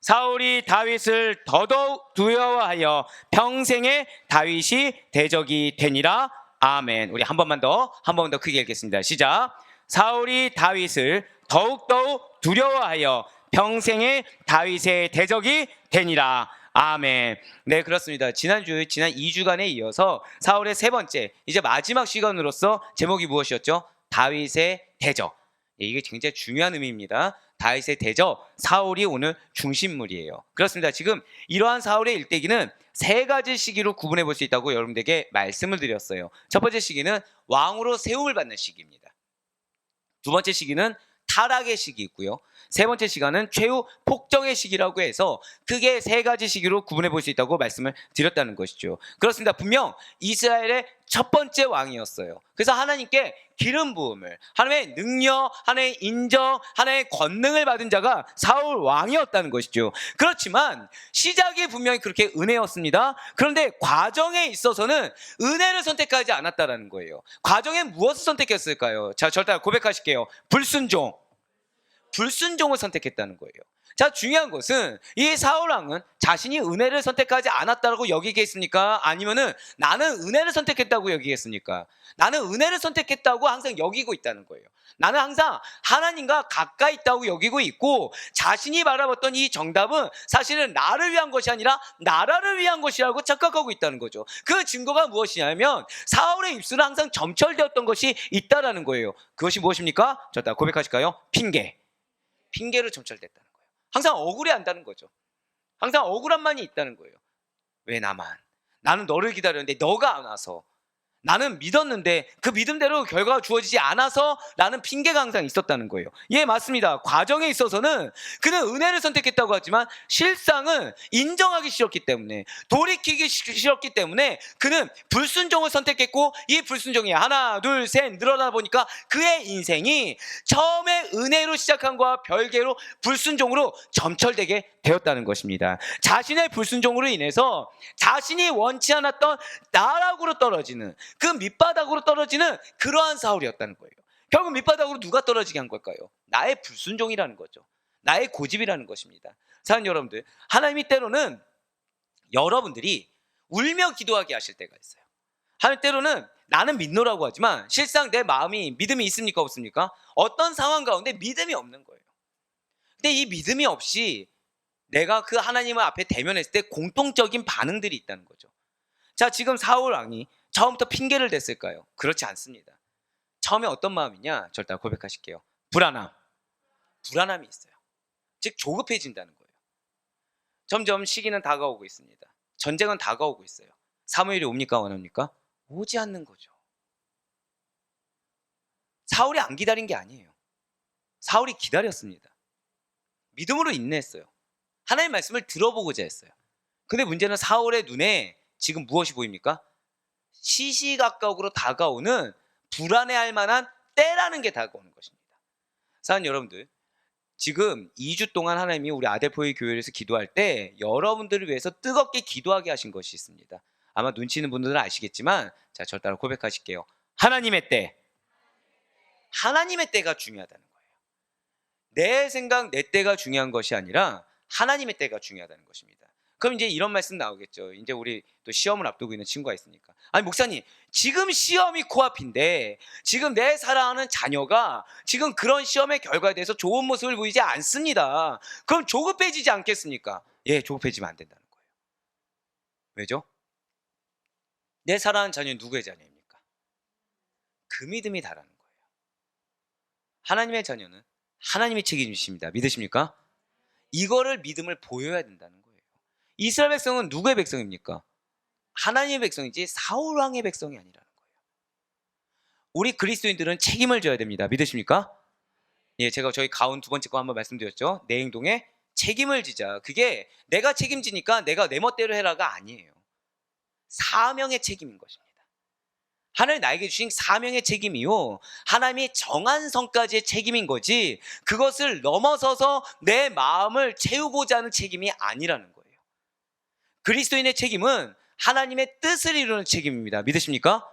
사울이 다윗을 더더욱 두려워하여 평생에 다윗이 대적이 되니라. 아멘. 우리 한 번만 더 크게 읽겠습니다. 시작. 사울이 다윗을 더욱더욱 두려워하여 평생에 다윗의 대적이 되니라. 아멘. 네, 그렇습니다. 지난 2주간에 이어서 사울의 세 번째, 이제 마지막 시간으로서 제목이 무엇이었죠? 다윗의 대적. 이게 굉장히 중요한 의미입니다. 다윗의 대적, 사울이 오늘 중심물이에요. 그렇습니다. 지금 이러한 사울의 일대기는 세 가지 시기로 구분해 볼 수 있다고 여러분들에게 말씀을 드렸어요. 첫 번째 시기는 왕으로 세움을 받는 시기입니다. 두 번째 시기는 타락의 시기 있고요. 세 번째 시간은 최후 폭정의 시기라고 해서 크게 세 가지 시기로 구분해 볼 수 있다고 말씀을 드렸다는 것이죠. 그렇습니다. 분명 이스라엘의 첫 번째 왕이었어요. 그래서 하나님께 기름 부음을, 하나님의 능력, 하나님의 인정, 하나님의 권능을 받은 자가 사울 왕이었다는 것이죠. 그렇지만 시작이 분명히 그렇게 은혜였습니다. 그런데 과정에 있어서는 은혜를 선택하지 않았다는 거예요. 과정에 무엇을 선택했을까요? 자, 절대 고백하실게요. 불순종을 선택했다는 거예요. 자, 중요한 것은 이 사울 왕은 자신이 은혜를 선택하지 않았다고 여기겠습니까? 아니면은 나는 은혜를 선택했다고 여기겠습니까? 나는 은혜를 선택했다고 항상 여기고 있다는 거예요. 나는 항상 하나님과 가까이 있다고 여기고 있고, 자신이 바라봤던 이 정답은 사실은 나를 위한 것이 아니라 나라를 위한 것이라고 착각하고 있다는 거죠. 그 증거가 무엇이냐면 사울의 입술은 항상 점철되었던 것이 있다라는 거예요. 그것이 무엇입니까? 저 다 고백하실까요? 핑계로 점철됐다는 거예요. 항상 억울해한다는 거죠. 항상 억울함만이 있다는 거예요. 왜 나만? 나는 너를 기다렸는데 너가 안 와서. 나는 믿었는데 그 믿음대로 결과가 주어지지 않아서 라는 핑계가 항상 있었다는 거예요. 예, 맞습니다. 과정에 있어서는 그는 은혜를 선택했다고 하지만 실상은 인정하기 싫었기 때문에, 돌이키기 싫었기 때문에 그는 불순종을 선택했고, 이 불순종이 하나 둘 셋 늘어나 보니까 그의 인생이 처음에 은혜로 시작한 것과 별개로 불순종으로 점철되게 되었다는 것입니다. 자신의 불순종으로 인해서 자신이 원치 않았던 나락으로 떨어지는, 그 밑바닥으로 떨어지는 그러한 사울이었다는 거예요. 결국 밑바닥으로 누가 떨어지게 한 걸까요? 나의 불순종이라는 거죠. 나의 고집이라는 것입니다. 사랑하는 여러분들, 하나님이 때로는 여러분들이 울며 기도하게 하실 때가 있어요. 하나님 때로는 나는 믿노라고 하지만 실상 내 마음이 믿음이 있습니까 없습니까? 어떤 상황 가운데 믿음이 없는 거예요. 근데 이 믿음이 없이 내가 그 하나님을 앞에 대면했을 때 공통적인 반응들이 있다는 거죠. 자, 지금 사울 왕이 처음부터 핑계를 댔을까요? 그렇지 않습니다. 처음에 어떤 마음이냐? 절대 고백하실게요. 불안함이 있어요. 즉 조급해진다는 거예요. 점점 시기는 다가오고 있습니다. 전쟁은 다가오고 있어요. 사무엘이 옵니까 안 옵니까? 오지 않는 거죠. 사울이 안 기다린 게 아니에요. 사울이 기다렸습니다. 믿음으로 인내했어요. 하나님의 말씀을 들어보고자 했어요. 근데 문제는 사울의 눈에 지금 무엇이 보입니까? 시시각각으로 다가오는 불안해할 만한 때라는 게 다가오는 것입니다. 사랑하는 여러분들, 지금 2주 동안 하나님이 우리 아델포의 교회에서 기도할 때 여러분들을 위해서 뜨겁게 기도하게 하신 것이 있습니다. 아마 눈치 있는 분들은 아시겠지만, 자, 저 따라 고백하실게요. 하나님의 때가 중요하다는 거예요. 내 생각, 내 때가 중요한 것이 아니라 하나님의 때가 중요하다는 것입니다. 그럼 이제 이런 말씀 나오겠죠. 이제 우리 또 시험을 앞두고 있는 친구가 있으니까. 아니, 목사님, 지금 시험이 코앞인데 지금 내 사랑하는 자녀가 지금 그런 시험의 결과에 대해서 좋은 모습을 보이지 않습니다. 그럼 조급해지지 않겠습니까? 예, 조급해지면 안 된다는 거예요. 왜죠? 내 사랑하는 자녀는 누구의 자녀입니까? 그 믿음이 다라는 거예요. 하나님의 자녀는 하나님이 책임지십니다. 믿으십니까? 이거를 믿음을 보여야 된다는 거예요. 이스라엘 백성은 누구의 백성입니까? 하나님의 백성이지 사울 왕의 백성이 아니라는 거예요. 우리 그리스도인들은 책임을 져야 됩니다. 믿으십니까? 예, 제가 저희 가운 두 번째 거 한번 말씀드렸죠. 내 행동에 책임을 지자. 그게 내가 책임지니까 내가 내 멋대로 해라가 아니에요. 사명의 책임인 것입니다. 하나님 나에게 주신 사명의 책임이요, 하나님이 정한 성까지의 책임인 거지, 그것을 넘어서서 내 마음을 채우고자 하는 책임이 아니라는 거예요. 그리스도인의 책임은 하나님의 뜻을 이루는 책임입니다. 믿으십니까?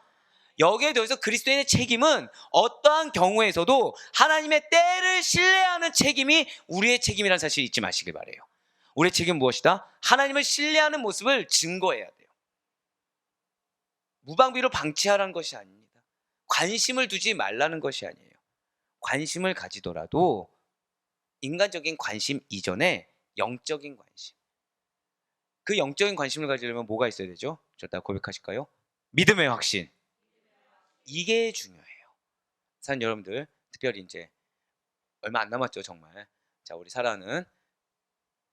여기에 더해서 그리스도인의 책임은 어떠한 경우에서도 하나님의 때를 신뢰하는 책임이 우리의 책임이라는 사실 잊지 마시길 바라요. 우리의 책임은 무엇이다? 하나님을 신뢰하는 모습을 증거해야 돼요. 무방비로 방치하라는 것이 아닙니다. 관심을 두지 말라는 것이 아니에요. 관심을 가지더라도 인간적인 관심 이전에 영적인 관심. 그 영적인 관심을 가지려면 뭐가 있어야 되죠? 저다 고백하실까요? 믿음의 확신. 이게 중요해요. 사는 여러분들, 특별히 이제 얼마 안 남았죠, 정말. 자, 우리 사랑하는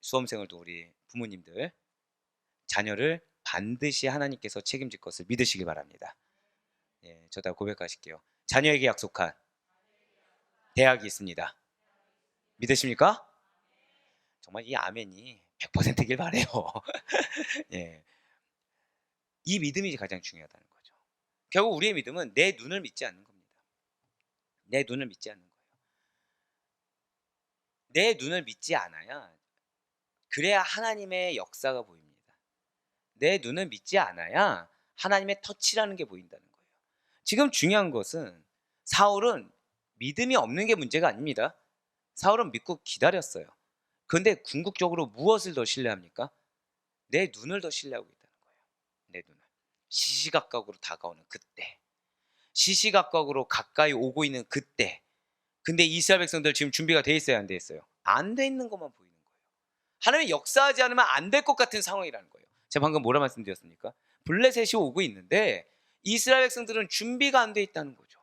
수험생을 둔 우리 부모님들, 자녀를 반드시 하나님께서 책임질 것을 믿으시기 바랍니다. 예, 저다 고백하실게요. 자녀에게 약속한 대학이 있습니다. 믿으십니까? 정말 이 아멘이 100%길 바래요. 예, 이 믿음이 가장 중요하다는 거죠. 결국 우리의 믿음은 내 눈을 믿지 않는 겁니다. 내 눈을 믿지 않는 거예요. 내 눈을 믿지 않아야, 그래야 하나님의 역사가 보입니다. 내 눈을 믿지 않아야 하나님의 터치라는 게 보인다는 거예요. 지금 중요한 것은 사울은 믿음이 없는 게 문제가 아닙니다. 사울은 믿고 기다렸어요. 그런데 궁극적으로 무엇을 더 신뢰합니까? 내 눈을 더 신뢰하고 있다는 거예요. 내 눈을. 시시각각으로 다가오는 그때, 시시각각으로 가까이 오고 있는 그때. 근데 이스라엘 백성들 지금 준비가 돼 있어요, 안 돼 있어요? 안 돼 있는 것만 보이는 거예요. 하나님이 역사하지 않으면 안 될 것 같은 상황이라는 거예요. 제가 방금 뭐라 말씀드렸습니까? 블레셋이 오고 있는데 이스라엘 백성들은 준비가 안 돼 있다는 거죠.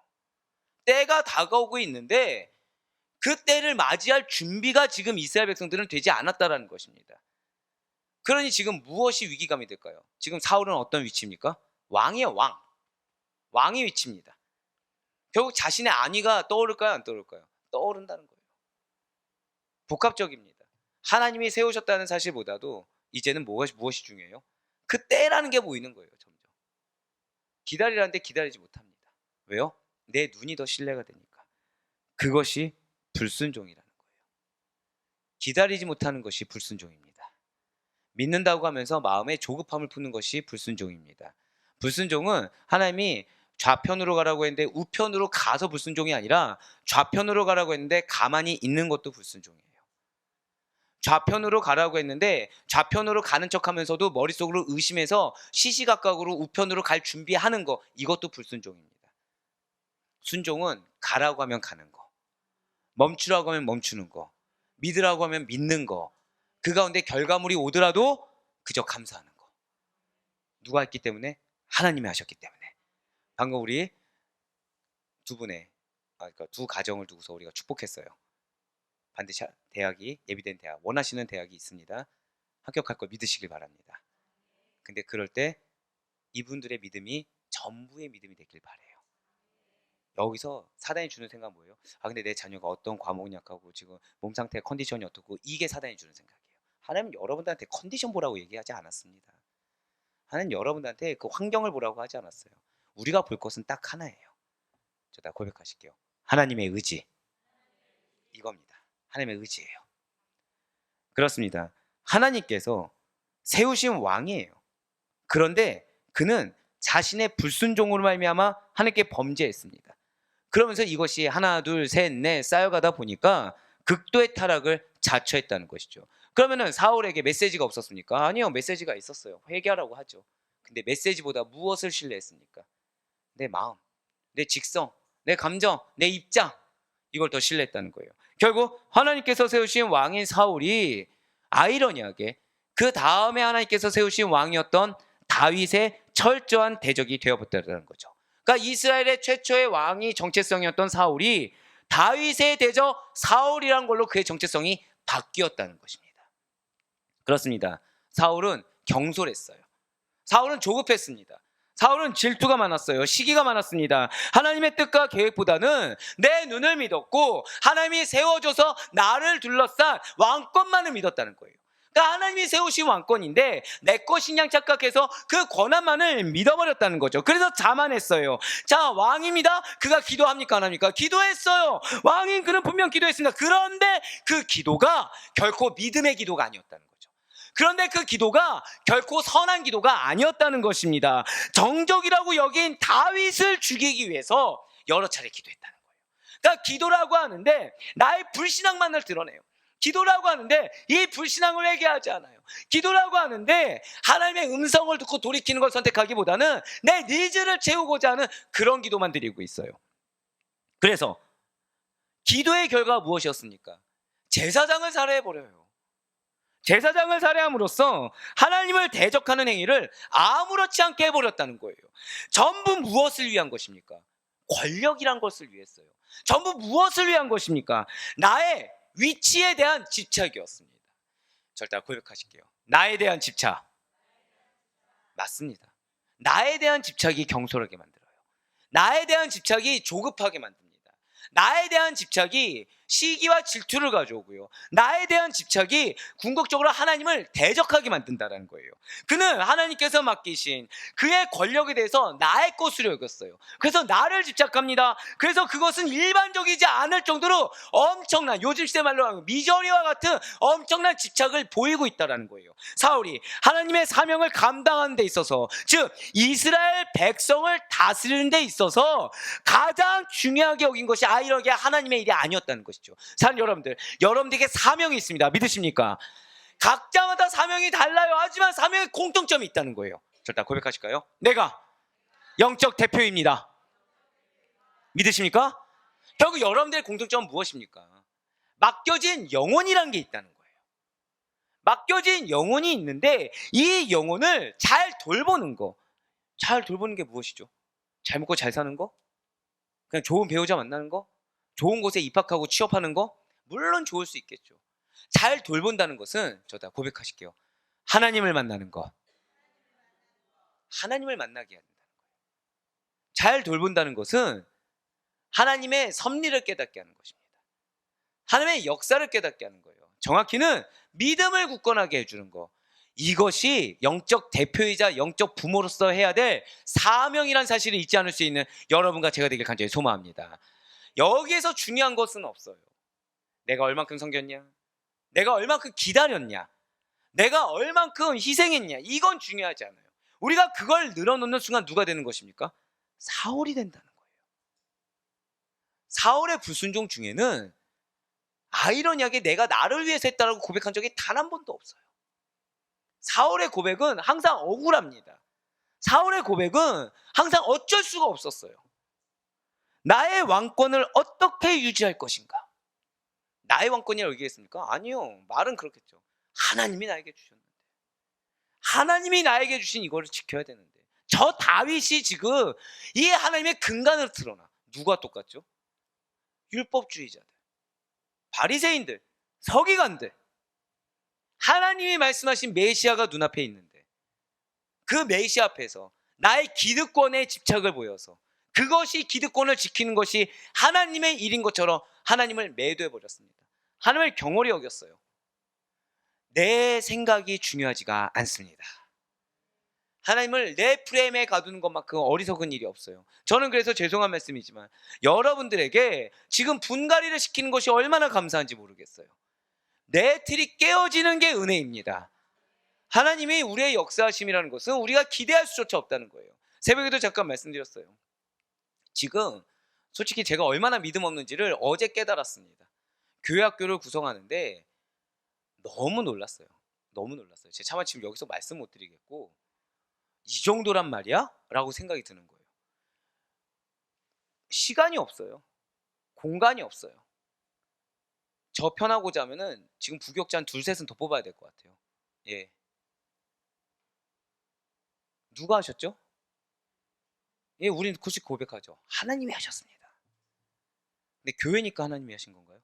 때가 다가오고 있는데 그 때를 맞이할 준비가 지금 이스라엘 백성들은 되지 않았다라는 것입니다. 그러니 지금 무엇이 위기감이 될까요? 지금 사울은 어떤 위치입니까? 왕이에요, 왕. 왕의 위치입니다. 결국 자신의 안위가 떠오를까요, 안 떠오를까요? 떠오른다는 거예요. 복합적입니다. 하나님이 세우셨다는 사실보다도 이제는 무엇이 중요해요? 그 때라는 게 보이는 거예요. 점점 기다리라는데 기다리지 못합니다. 왜요? 내 눈이 더 신뢰가 되니까. 그것이 불순종이라는 거예요. 기다리지 못하는 것이 불순종입니다. 믿는다고 하면서 마음에 조급함을 푸는 것이 불순종입니다. 불순종은 하나님이 좌편으로 가라고 했는데 우편으로 가서 불순종이 아니라 좌편으로 가라고 했는데 가만히 있는 것도 불순종이에요. 좌편으로 가라고 했는데 좌편으로 가는 척하면서도 머릿속으로 의심해서 시시각각으로 우편으로 갈 준비하는 거, 이것도 불순종입니다. 순종은 가라고 하면 가는 거, 멈추라고 하면 멈추는 거, 믿으라고 하면 믿는 거, 그 가운데 결과물이 오더라도 그저 감사하는 거. 누가 했기 때문에? 하나님이 하셨기 때문에. 방금 우리 그러니까 두 가정을 두고서 우리가 축복했어요. 반드시 대학이, 예비된 대학, 원하시는 대학이 있습니다. 합격할 걸 믿으시길 바랍니다. 근데 그럴 때 이분들의 믿음이 전부의 믿음이 되길 바래요. 여기서 사단이 주는 생각은 뭐예요? 근데 내 자녀가 어떤 과목은 약하고 지금 몸 상태 컨디션이 어떻고, 이게 사단이 주는 생각이에요. 하나님은 여러분들한테 컨디션 보라고 얘기하지 않았습니다. 하나님은 여러분들한테 그 환경을 보라고 하지 않았어요. 우리가 볼 것은 딱 하나예요. 저 다 고백하실게요. 하나님의 의지. 이겁니다. 하나님의 의지예요. 그렇습니다. 하나님께서 세우신 왕이에요. 그런데 그는 자신의 불순종으로 말미암아 하나님께 범죄했습니다. 그러면서 이것이 하나, 둘, 셋, 넷 쌓여가다 보니까 극도의 타락을 자초했다는 것이죠. 그러면은 사울에게 메시지가 없었습니까? 아니요, 메시지가 있었어요. 회개하라고 하죠. 근데 메시지보다 무엇을 신뢰했습니까? 내 마음, 내 직성, 내 감정, 내 입장, 이걸 더 신뢰했다는 거예요. 결국 하나님께서 세우신 왕인 사울이 아이러니하게 그 다음에 하나님께서 세우신 왕이었던 다윗의 철저한 대적이 되어버렸다는 거죠. 그러니까 이스라엘의 최초의 왕이 정체성이었던 사울이 다윗의 대적 사울이라는 걸로 그의 정체성이 바뀌었다는 것입니다. 그렇습니다. 사울은 경솔했어요. 사울은 조급했습니다. 사울은 질투가 많았어요. 시기가 많았습니다. 하나님의 뜻과 계획보다는 내 눈을 믿었고 하나님이 세워줘서 나를 둘러싼 왕권만을 믿었다는 거예요. 그러니까 하나님이 세우신 왕권인데 내 것이냐 착각해서 그 권한만을 믿어버렸다는 거죠. 그래서 자만했어요. 자, 왕입니다. 그가 기도합니까? 안 합니까? 기도했어요. 왕인 그는 분명 기도했습니다. 그런데 그 기도가 결코 믿음의 기도가 아니었다는 거죠. 그런데 그 기도가 결코 선한 기도가 아니었다는 것입니다. 정적이라고 여긴 다윗을 죽이기 위해서 여러 차례 기도했다는 거예요. 그러니까 기도라고 하는데 나의 불신앙만을 드러내요. 기도라고 하는데 이 불신앙을 회개하지 않아요. 기도라고 하는데 하나님의 음성을 듣고 돌이키는 걸 선택하기보다는 내 니즈를 채우고자 하는 그런 기도만 드리고 있어요. 그래서 기도의 결과가 무엇이었습니까? 제사장을 살해해버려요. 제사장을 살해함으로써 하나님을 대적하는 행위를 아무렇지 않게 해버렸다는 거예요. 전부 무엇을 위한 것입니까? 권력이란 것을 위했어요. 전부 무엇을 위한 것입니까? 나의 위치에 대한 집착이었습니다. 절대 고백하실게요. 나에 대한 집착. 맞습니다. 나에 대한 집착이 경솔하게 만들어요. 나에 대한 집착이 조급하게 만듭니다. 나에 대한 집착이 시기와 질투를 가져오고요. 나에 대한 집착이 궁극적으로 하나님을 대적하게 만든다는 거예요. 그는 하나님께서 맡기신 그의 권력에 대해서 나의 것으로 여겼어요. 그래서 나를 집착합니다. 그래서 그것은 일반적이지 않을 정도로 엄청난, 요즘 시대 말로 하면 미저리와 같은 엄청난 집착을 보이고 있다는 거예요. 사울이 하나님의 사명을 감당하는 데 있어서, 즉 이스라엘 백성을 다스리는 데 있어서 가장 중요하게 여긴 것이 아이러게 하나님의 일이 아니었다는 것이죠. 사랑하는 여러분들, 여러분들에게 사명이 있습니다. 믿으십니까? 각자마다 사명이 달라요. 하지만 사명의 공통점이 있다는 거예요. 절대 고백하실까요? 내가 영적 대표입니다. 믿으십니까? 결국 여러분들의 공통점은 무엇입니까? 맡겨진 영혼이라는 게 있다는 거예요. 맡겨진 영혼이 있는데 이 영혼을 잘 돌보는 거. 잘 돌보는 게 무엇이죠? 잘 먹고 잘 사는 거? 그냥 좋은 배우자 만나는 거? 좋은 곳에 입학하고 취업하는 거? 물론 좋을 수 있겠죠. 잘 돌본다는 것은, 저다 고백하실게요, 하나님을 만나는 것. 하나님을 만나게 한다는 거예요. 잘 돌본다는 것은 하나님의 섭리를 깨닫게 하는 것입니다. 하나님의 역사를 깨닫게 하는 거예요. 정확히는 믿음을 굳건하게 해주는 거. 이것이 영적 대표이자 영적 부모로서 해야 될 사명이란 사실을 잊지 않을 수 있는 여러분과 제가 되길 간절히 소망합니다. 여기에서 중요한 것은 없어요. 내가 얼만큼 섬겼냐? 내가 얼만큼 기다렸냐? 내가 얼만큼 희생했냐? 이건 중요하지 않아요. 우리가 그걸 늘어놓는 순간 누가 되는 것입니까? 사울이 된다는 거예요. 사울의 불순종 중에는 아이러니하게 내가 나를 위해서 했다라고 고백한 적이 단 한 번도 없어요. 사울의 고백은 항상 억울합니다. 사울의 고백은 항상 어쩔 수가 없었어요. 나의 왕권을 어떻게 유지할 것인가? 나의 왕권이라고 얘기했습니까? 아니요. 말은 그렇겠죠. 하나님이 나에게 주셨는데, 하나님이 나에게 주신 이거를 지켜야 되는데, 저 다윗이 지금 이 하나님의 근간을 드러나. 누가 똑같죠? 율법주의자들, 바리새인들, 서기관들. 하나님이 말씀하신 메시아가 눈앞에 있는데 그 메시아 앞에서 나의 기득권에 집착을 보여서 그것이 기득권을 지키는 것이 하나님의 일인 것처럼 하나님을 매도해버렸습니다. 하나님을 경홀히 여겼어요. 내 생각이 중요하지가 않습니다. 하나님을 내 프레임에 가두는 것만큼 어리석은 일이 없어요. 저는 그래서 죄송한 말씀이지만 여러분들에게 지금 분갈이를 시키는 것이 얼마나 감사한지 모르겠어요. 내 틀이 깨어지는 게 은혜입니다. 하나님이 우리의 역사하심이라는 것은 우리가 기대할 수조차 없다는 거예요. 새벽에도 잠깐 말씀드렸어요. 지금 솔직히 제가 얼마나 믿음 없는지를 어제 깨달았습니다. 교회 학교를 구성하는데 너무 놀랐어요. 너무 놀랐어요. 제가 차마 지금 여기서 말씀 못 드리겠고, 이 정도란 말이야? 라고 생각이 드는 거예요. 시간이 없어요. 공간이 없어요. 저 편하고자 하면은 지금 부교육자 한 둘셋은 더 뽑아야 될 것 같아요. 예. 누가 하셨죠? 예, 우리는 굳이 고백하죠. 하나님이 하셨습니다. 근데 교회니까 하나님이 하신 건가요?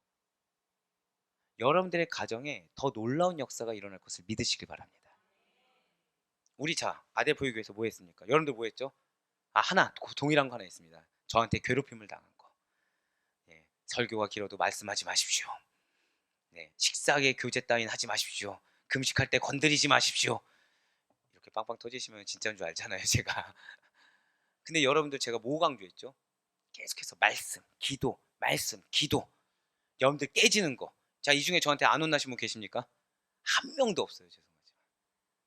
여러분들의 가정에 더 놀라운 역사가 일어날 것을 믿으시길 바랍니다. 우리 아델 보육교회에서 뭐 했습니까? 여러분들 뭐 했죠? 하나, 동일한 거 하나 있습니다. 저한테 괴롭힘을 당한 거. 예, 설교가 길어도 말씀하지 마십시오. 네, 식사에 교제 따윈 하지 마십시오. 금식할 때 건드리지 마십시오. 이렇게 빵빵 터지시면 진짜인 줄 알잖아요, 제가. 근데 여러분들 제가 뭐 강조했죠? 계속해서 말씀, 기도, 말씀, 기도. 여러분들 깨지는 거. 자, 이 중에 저한테 안 혼나신 분 계십니까? 한 명도 없어요. 죄송하지만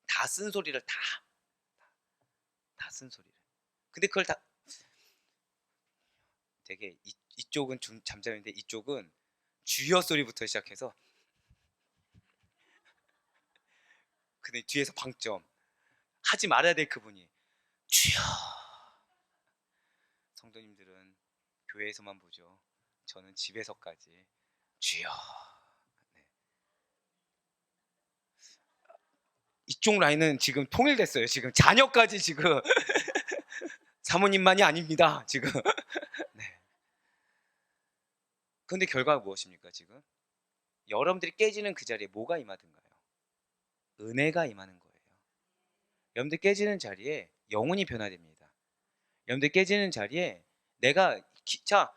다 쓴소리를 다 쓴소리를. 근데 그걸 다 되게 이쪽은 좀 잠잠인데 이쪽은 주여 소리부터 시작해서 근데 뒤에서 방점. 하지 말아야 될 그분이 주여. 성도님들은 교회에서만 보죠. 저는 집에서까지 주여. 네. 이쪽 라인은 지금 통일됐어요. 지금 자녀까지 지금 사모님만이 아닙니다. 지금. 네. 근데 결과가 무엇입니까? 지금 여러분들이 깨지는 그 자리에 뭐가 임하든가요? 은혜가 임하는 거예요. 여러분들 깨지는 자리에 영혼이 변화됩니다. 여러분들 깨지는 자리에 내가 자,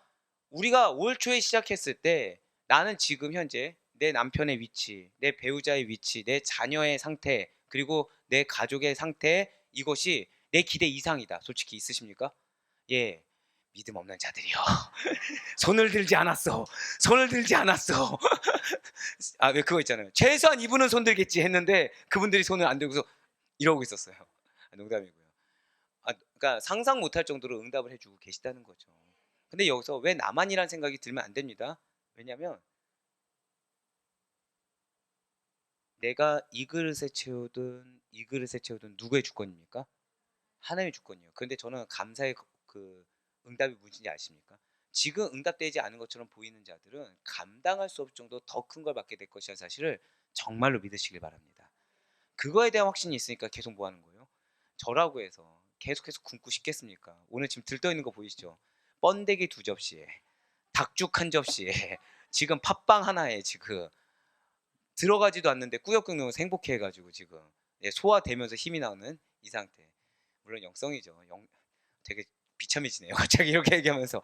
우리가 올 초에 시작했을 때 나는 지금 현재 내 남편의 위치, 내 배우자의 위치, 내 자녀의 상태, 그리고 내 가족의 상태, 이것이 내 기대 이상이다. 솔직히 있으십니까? 예. 믿음 없는 자들이요. 손을 들지 않았어. 손을 들지 않았어. 아, 왜 그거 있잖아요. 최소한 이분은 손 들겠지 했는데 그분들이 손을 안 들고서 이러고 있었어요. 농담이고요. 그러니까 상상 못할 정도로 응답을 해주고 계시다는 거죠. 근데 여기서 왜 나만이란 생각이 들면 안 됩니다. 왜냐하면 내가 이 그릇에 채우든 이 그릇에 채우든 누구의 주권입니까? 하나님의 주권이에요. 그런데 저는 감사의 그 응답이 무엇인지 아십니까? 지금 응답되지 않은 것처럼 보이는 자들은 감당할 수 없을 정도 더 큰 걸 받게 될 것이라는 사실을 정말로 믿으시길 바랍니다. 그거에 대한 확신이 있으니까 계속 뭐 하는 거예요? 저라고 해서 계속해서 굶고 싶겠습니까? 오늘 지금 들떠 있는 거 보이시죠? 번데기 2접시에 닭죽 1접시에 지금 팥빵 하나에 지금 들어가지도 않는데 꾸역꾸역 넣어서 행복해가지고 지금 소화되면서 힘이 나오는 이 상태. 물론 영성이죠. 되게 비참해지네요. 갑자기 이렇게 얘기하면서.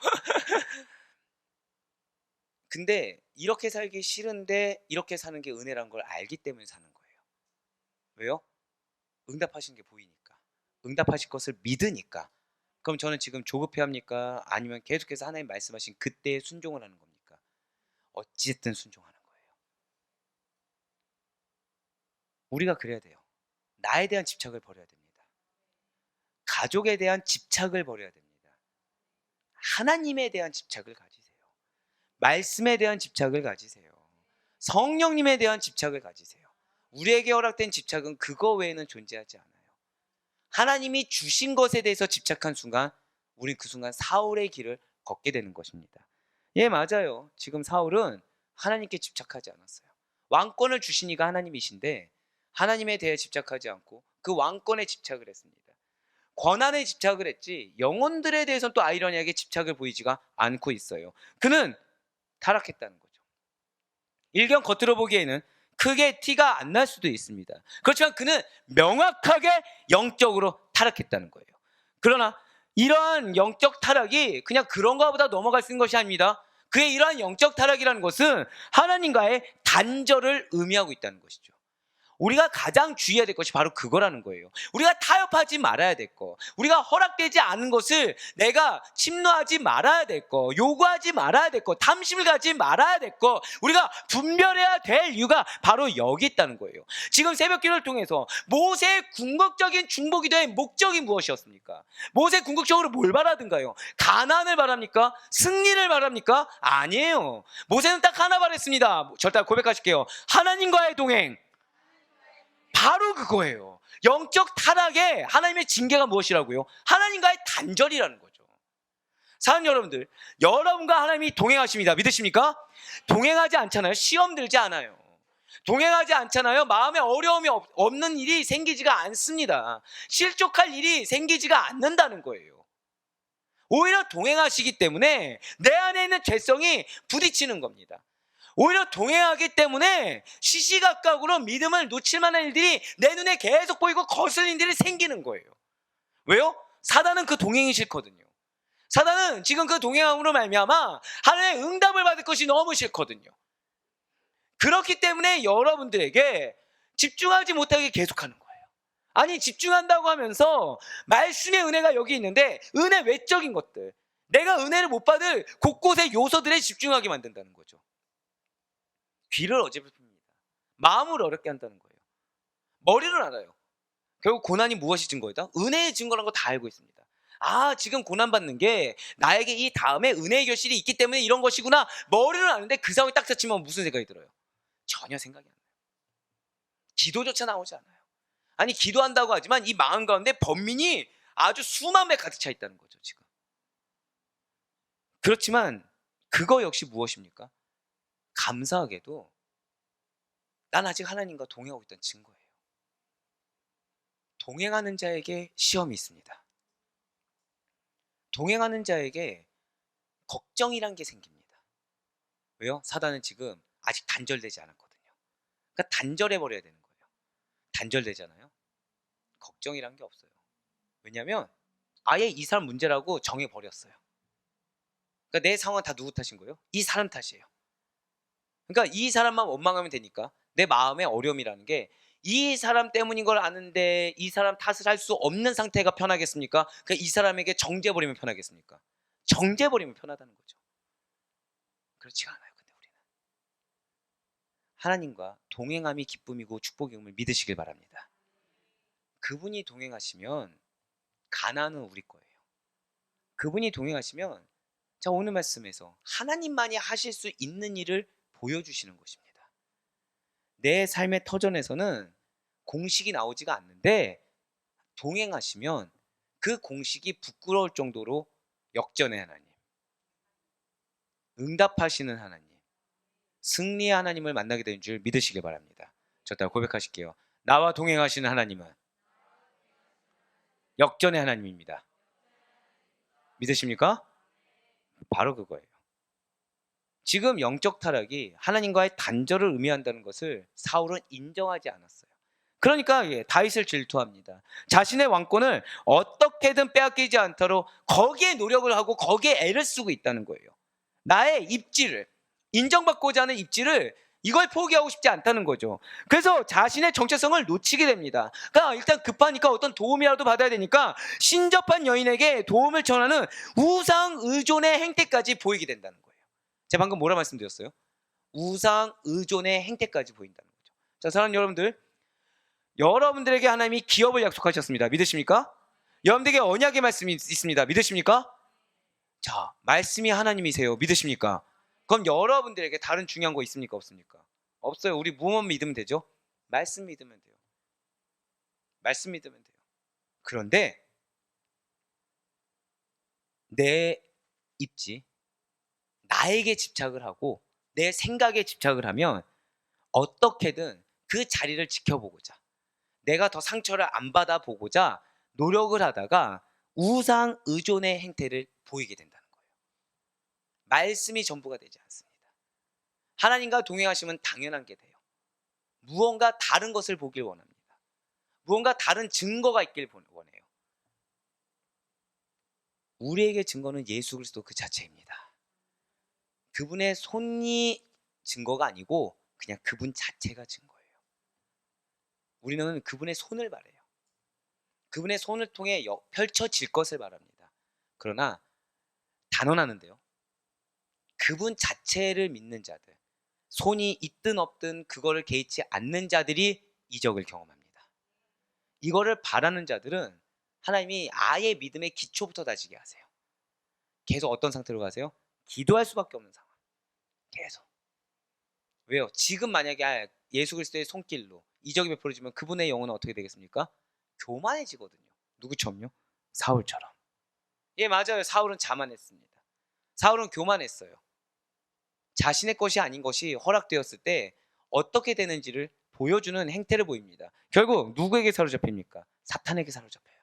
근데 이렇게 살기 싫은데 이렇게 사는 게 은혜란 걸 알기 때문에 사는 거예요. 왜요? 응답하신 게 보이니까. 응답하실 것을 믿으니까. 그럼 저는 지금 조급해합니까? 아니면 계속해서 하나님 말씀하신 그때에 순종을 하는 겁니까? 어찌됐든 순종하는 거예요. 우리가 그래야 돼요. 나에 대한 집착을 버려야 됩니다. 가족에 대한 집착을 버려야 됩니다. 하나님에 대한 집착을 가지세요. 말씀에 대한 집착을 가지세요. 성령님에 대한 집착을 가지세요. 우리에게 허락된 집착은 그거 외에는 존재하지 않아요. 하나님이 주신 것에 대해서 집착한 순간 우린 그 순간 사울의 길을 걷게 되는 것입니다. 예, 맞아요. 지금 사울은 하나님께 집착하지 않았어요. 왕권을 주신 이가 하나님이신데 하나님에 대해 집착하지 않고 그 왕권에 집착을 했습니다. 권한에 집착을 했지 영혼들에 대해서는 또 아이러니하게 집착을 보이지가 않고 있어요. 그는 타락했다는 거죠. 일견 겉으로 보기에는 크게 티가 안 날 수도 있습니다. 그렇지만 그는 명확하게 영적으로 타락했다는 거예요. 그러나 이러한 영적 타락이 그냥 그런가 보다 넘어갈 수 있는 것이 아닙니다. 그의 이러한 영적 타락이라는 것은 하나님과의 단절을 의미하고 있다는 것이죠. 우리가 가장 주의해야 될 것이 바로 그거라는 거예요. 우리가 타협하지 말아야 될 거, 우리가 허락되지 않은 것을 내가 침노하지 말아야 될 거, 요구하지 말아야 될 거, 탐심을 가지 말아야 될 거, 우리가 분별해야 될 이유가 바로 여기 있다는 거예요. 지금 새벽기도를 통해서 모세의 궁극적인 중보기도의 목적이 무엇이었습니까? 모세 궁극적으로 뭘 바라든가요? 가나안을 바랍니까? 승리를 바랍니까? 아니에요. 모세는 딱 하나 바랬습니다. 절대 고백하실게요. 하나님과의 동행. 바로 그거예요. 영적 타락에 하나님의 징계가 무엇이라고요? 하나님과의 단절이라는 거죠. 사랑하는 여러분들, 여러분과 하나님이 동행하십니다. 믿으십니까? 동행하지 않잖아요. 시험 들지 않아요. 동행하지 않잖아요. 마음에 어려움이 없는 일이 생기지가 않습니다. 실족할 일이 생기지가 않는다는 거예요. 오히려 동행하시기 때문에 내 안에 있는 죄성이 부딪히는 겁니다. 오히려 동행하기 때문에 시시각각으로 믿음을 놓칠 만한 일들이 내 눈에 계속 보이고 거슬린 일이 생기는 거예요. 왜요? 사단은 그 동행이 싫거든요. 사단은 지금 그 동행함으로 말미암아 하나님의 응답을 받을 것이 너무 싫거든요. 그렇기 때문에 여러분들에게 집중하지 못하게 계속하는 거예요. 아니, 집중한다고 하면서 말씀의 은혜가 여기 있는데 은혜 외적인 것들, 내가 은혜를 못 받을 곳곳의 요소들에 집중하게 만든다는 거죠. 귀를 어지럽힙니다. 마음을 어렵게 한다는 거예요. 머리를 알아요. 결국 고난이 무엇이 증거이다? 은혜의 증거라는 거 다 알고 있습니다. 아, 지금 고난받는 게 나에게 이 다음에 은혜의 결실이 있기 때문에 이런 것이구나. 머리를 아는데 그 상황이 딱 스치면 무슨 생각이 들어요? 전혀 생각이 안 나요. 기도조차 나오지 않아요. 아니 기도한다고 하지만 이 마음 가운데 번민이 아주 수만 배 가득 차 있다는 거죠 지금. 그렇지만 그거 역시 무엇입니까? 감사하게도 난 아직 하나님과 동행하고 있다는 증거예요. 동행하는 자에게 시험이 있습니다. 동행하는 자에게 걱정이란 게 생깁니다. 왜요? 사단은 지금 아직 단절되지 않았거든요. 그러니까 단절해 버려야 되는 거예요. 단절되잖아요. 걱정이란 게 없어요. 왜냐하면 아예 이 사람 문제라고 정해 버렸어요. 그러니까 내 상황은 다 누구 탓인 거예요? 이 사람 탓이에요. 그러니까 이 사람만 원망하면 되니까 내 마음의 어려움이라는 게 이 사람 때문인 걸 아는데 이 사람 탓을 할 수 없는 상태가 편하겠습니까? 그러니까 이 사람에게 정죄버리면 편하겠습니까? 정죄버리면 편하다는 거죠. 그렇지가 않아요. 근데 우리는 하나님과 동행함이 기쁨이고 축복임을 믿으시길 바랍니다. 그분이 동행하시면 가나안은 우리 거예요. 그분이 동행하시면 자, 오늘 말씀에서 하나님만이 하실 수 있는 일을 보여주시는 것입니다. 내 삶의 터전에서는 공식이 나오지가 않는데 동행하시면 그 공식이 부끄러울 정도로 역전의 하나님, 응답하시는 하나님, 승리의 하나님을 만나게 되는 줄 믿으시길 바랍니다. 저 따라 고백하실게요. 나와 동행하시는 하나님은 역전의 하나님입니다. 믿으십니까? 바로 그거예요. 지금 영적 타락이 하나님과의 단절을 의미한다는 것을 사울은 인정하지 않았어요. 그러니까 다윗을 질투합니다. 자신의 왕권을 어떻게든 빼앗기지 않도록 거기에 노력을 하고 거기에 애를 쓰고 있다는 거예요. 나의 입지를, 인정받고자 하는 입지를 이걸 포기하고 싶지 않다는 거죠. 그래서 자신의 정체성을 놓치게 됩니다. 그러니까 일단 급하니까 어떤 도움이라도 받아야 되니까 신접한 여인에게 도움을 전하는 우상 의존의 행태까지 보이게 된다는 거예요. 제가 방금 뭐라 말씀드렸어요? 우상 의존의 행태까지 보인다는 거죠. 자, 사랑하는 여러분들, 여러분들에게 하나님이 기업을 약속하셨습니다. 믿으십니까? 여러분들에게 언약의 말씀이 있습니다. 믿으십니까? 자, 말씀이 하나님이세요. 믿으십니까? 그럼 여러분들에게 다른 중요한 거 있습니까? 없습니까? 없어요. 우리 무엇만 믿으면 되죠? 말씀 믿으면 돼요. 말씀 믿으면 돼요. 그런데 내 입지, 나에게 집착을 하고 내 생각에 집착을 하면 어떻게든 그 자리를 지켜보고자, 내가 더 상처를 안 받아보고자 노력을 하다가 우상 의존의 행태를 보이게 된다는 거예요. 말씀이 전부가 되지 않습니다. 하나님과 동행하시면 당연한 게 돼요. 무언가 다른 것을 보길 원합니다. 무언가 다른 증거가 있길 원해요. 우리에게 증거는 예수 그리스도 그 자체입니다. 그분의 손이 증거가 아니고 그냥 그분 자체가 증거예요. 우리는 그분의 손을 바라요. 그분의 손을 통해 펼쳐질 것을 바랍니다. 그러나 단언하는데요, 그분 자체를 믿는 자들, 손이 있든 없든 그거를 개의치 않는 자들이 이적을 경험합니다. 이거를 바라는 자들은 하나님이 아예 믿음의 기초부터 다지게 하세요. 계속 어떤 상태로 가세요? 기도할 수밖에 없는 상황. 계속. 왜요? 지금 만약에 예수 그리스도의 손길로 이적이 베풀어지면 그분의 영혼은 어떻게 되겠습니까? 교만해지거든요. 누구처럼요? 사울처럼. 예, 맞아요. 사울은 자만했습니다. 사울은 교만했어요. 자신의 것이 아닌 것이 허락되었을 때 어떻게 되는지를 보여주는 행태를 보입니다. 결국 누구에게 사로잡힙니까? 사탄에게 사로잡혀요.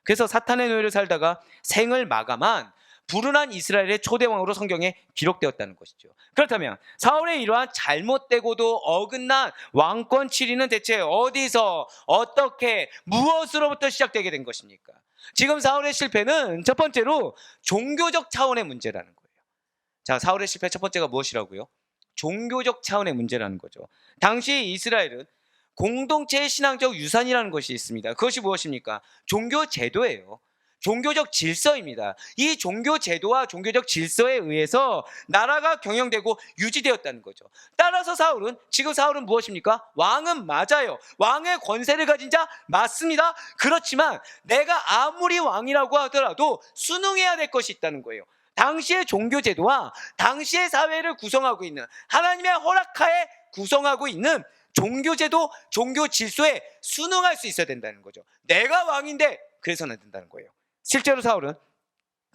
그래서 사탄의 노예를 살다가 생을 마감한 불운한 이스라엘의 초대왕으로 성경에 기록되었다는 것이죠. 그렇다면 사울의 이러한 잘못되고도 어긋난 왕권 치리는 대체 어디서, 어떻게, 무엇으로부터 시작되게 된 것입니까? 지금 사울의 실패는 첫 번째로 종교적 차원의 문제라는 거예요. 자, 사울의 실패 첫 번째가 무엇이라고요? 종교적 차원의 문제라는 거죠. 당시 이스라엘은 공동체의 신앙적 유산이라는 것이 있습니다. 그것이 무엇입니까? 종교 제도예요. 종교적 질서입니다. 이 종교 제도와 종교적 질서에 의해서 나라가 경영되고 유지되었다는 거죠. 따라서 지금 사울은 무엇입니까? 왕은 맞아요. 왕의 권세를 가진 자 맞습니다. 그렇지만 내가 아무리 왕이라고 하더라도 순응해야 될 것이 있다는 거예요. 당시의 종교 제도와 당시의 사회를 구성하고 있는, 하나님의 허락하에 구성하고 있는 종교제도, 종교 질서에 순응할 수 있어야 된다는 거죠. 내가 왕인데 그래서는 안 된다는 거예요. 실제로 사울은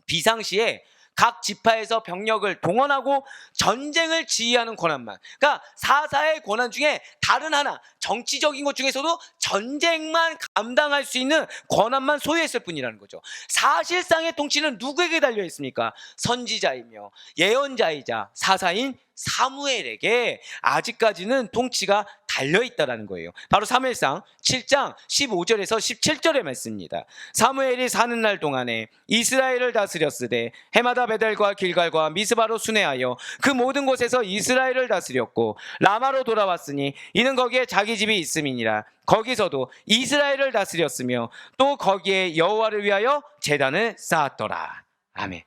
비상시에 각 지파에서 병력을 동원하고 전쟁을 지휘하는 권한만, 그러니까 사사의 권한 중에 다른 하나, 정치적인 것 중에서도 전쟁만 감당할 수 있는 권한만 소유했을 뿐이라는 거죠. 사실상의 통치는 누구에게 달려 있습니까? 선지자이며 예언자이자 사사인 사무엘에게 아직까지는 통치가 달려있다라는 거예요. 바로 사무엘상 7장 15절에서 17절의 말씀입니다. 사무엘이 사는 날 동안에 이스라엘을 다스렸으되 해마다 베델과 길갈과 미스바로 순회하여 그 모든 곳에서 이스라엘을 다스렸고 라마로 돌아왔으니 이는 거기에 자기 집이 있음이니라. 거기서도 이스라엘을 다스렸으며 또 거기에 여호와를 위하여 제단을 쌓았더라. 아멘.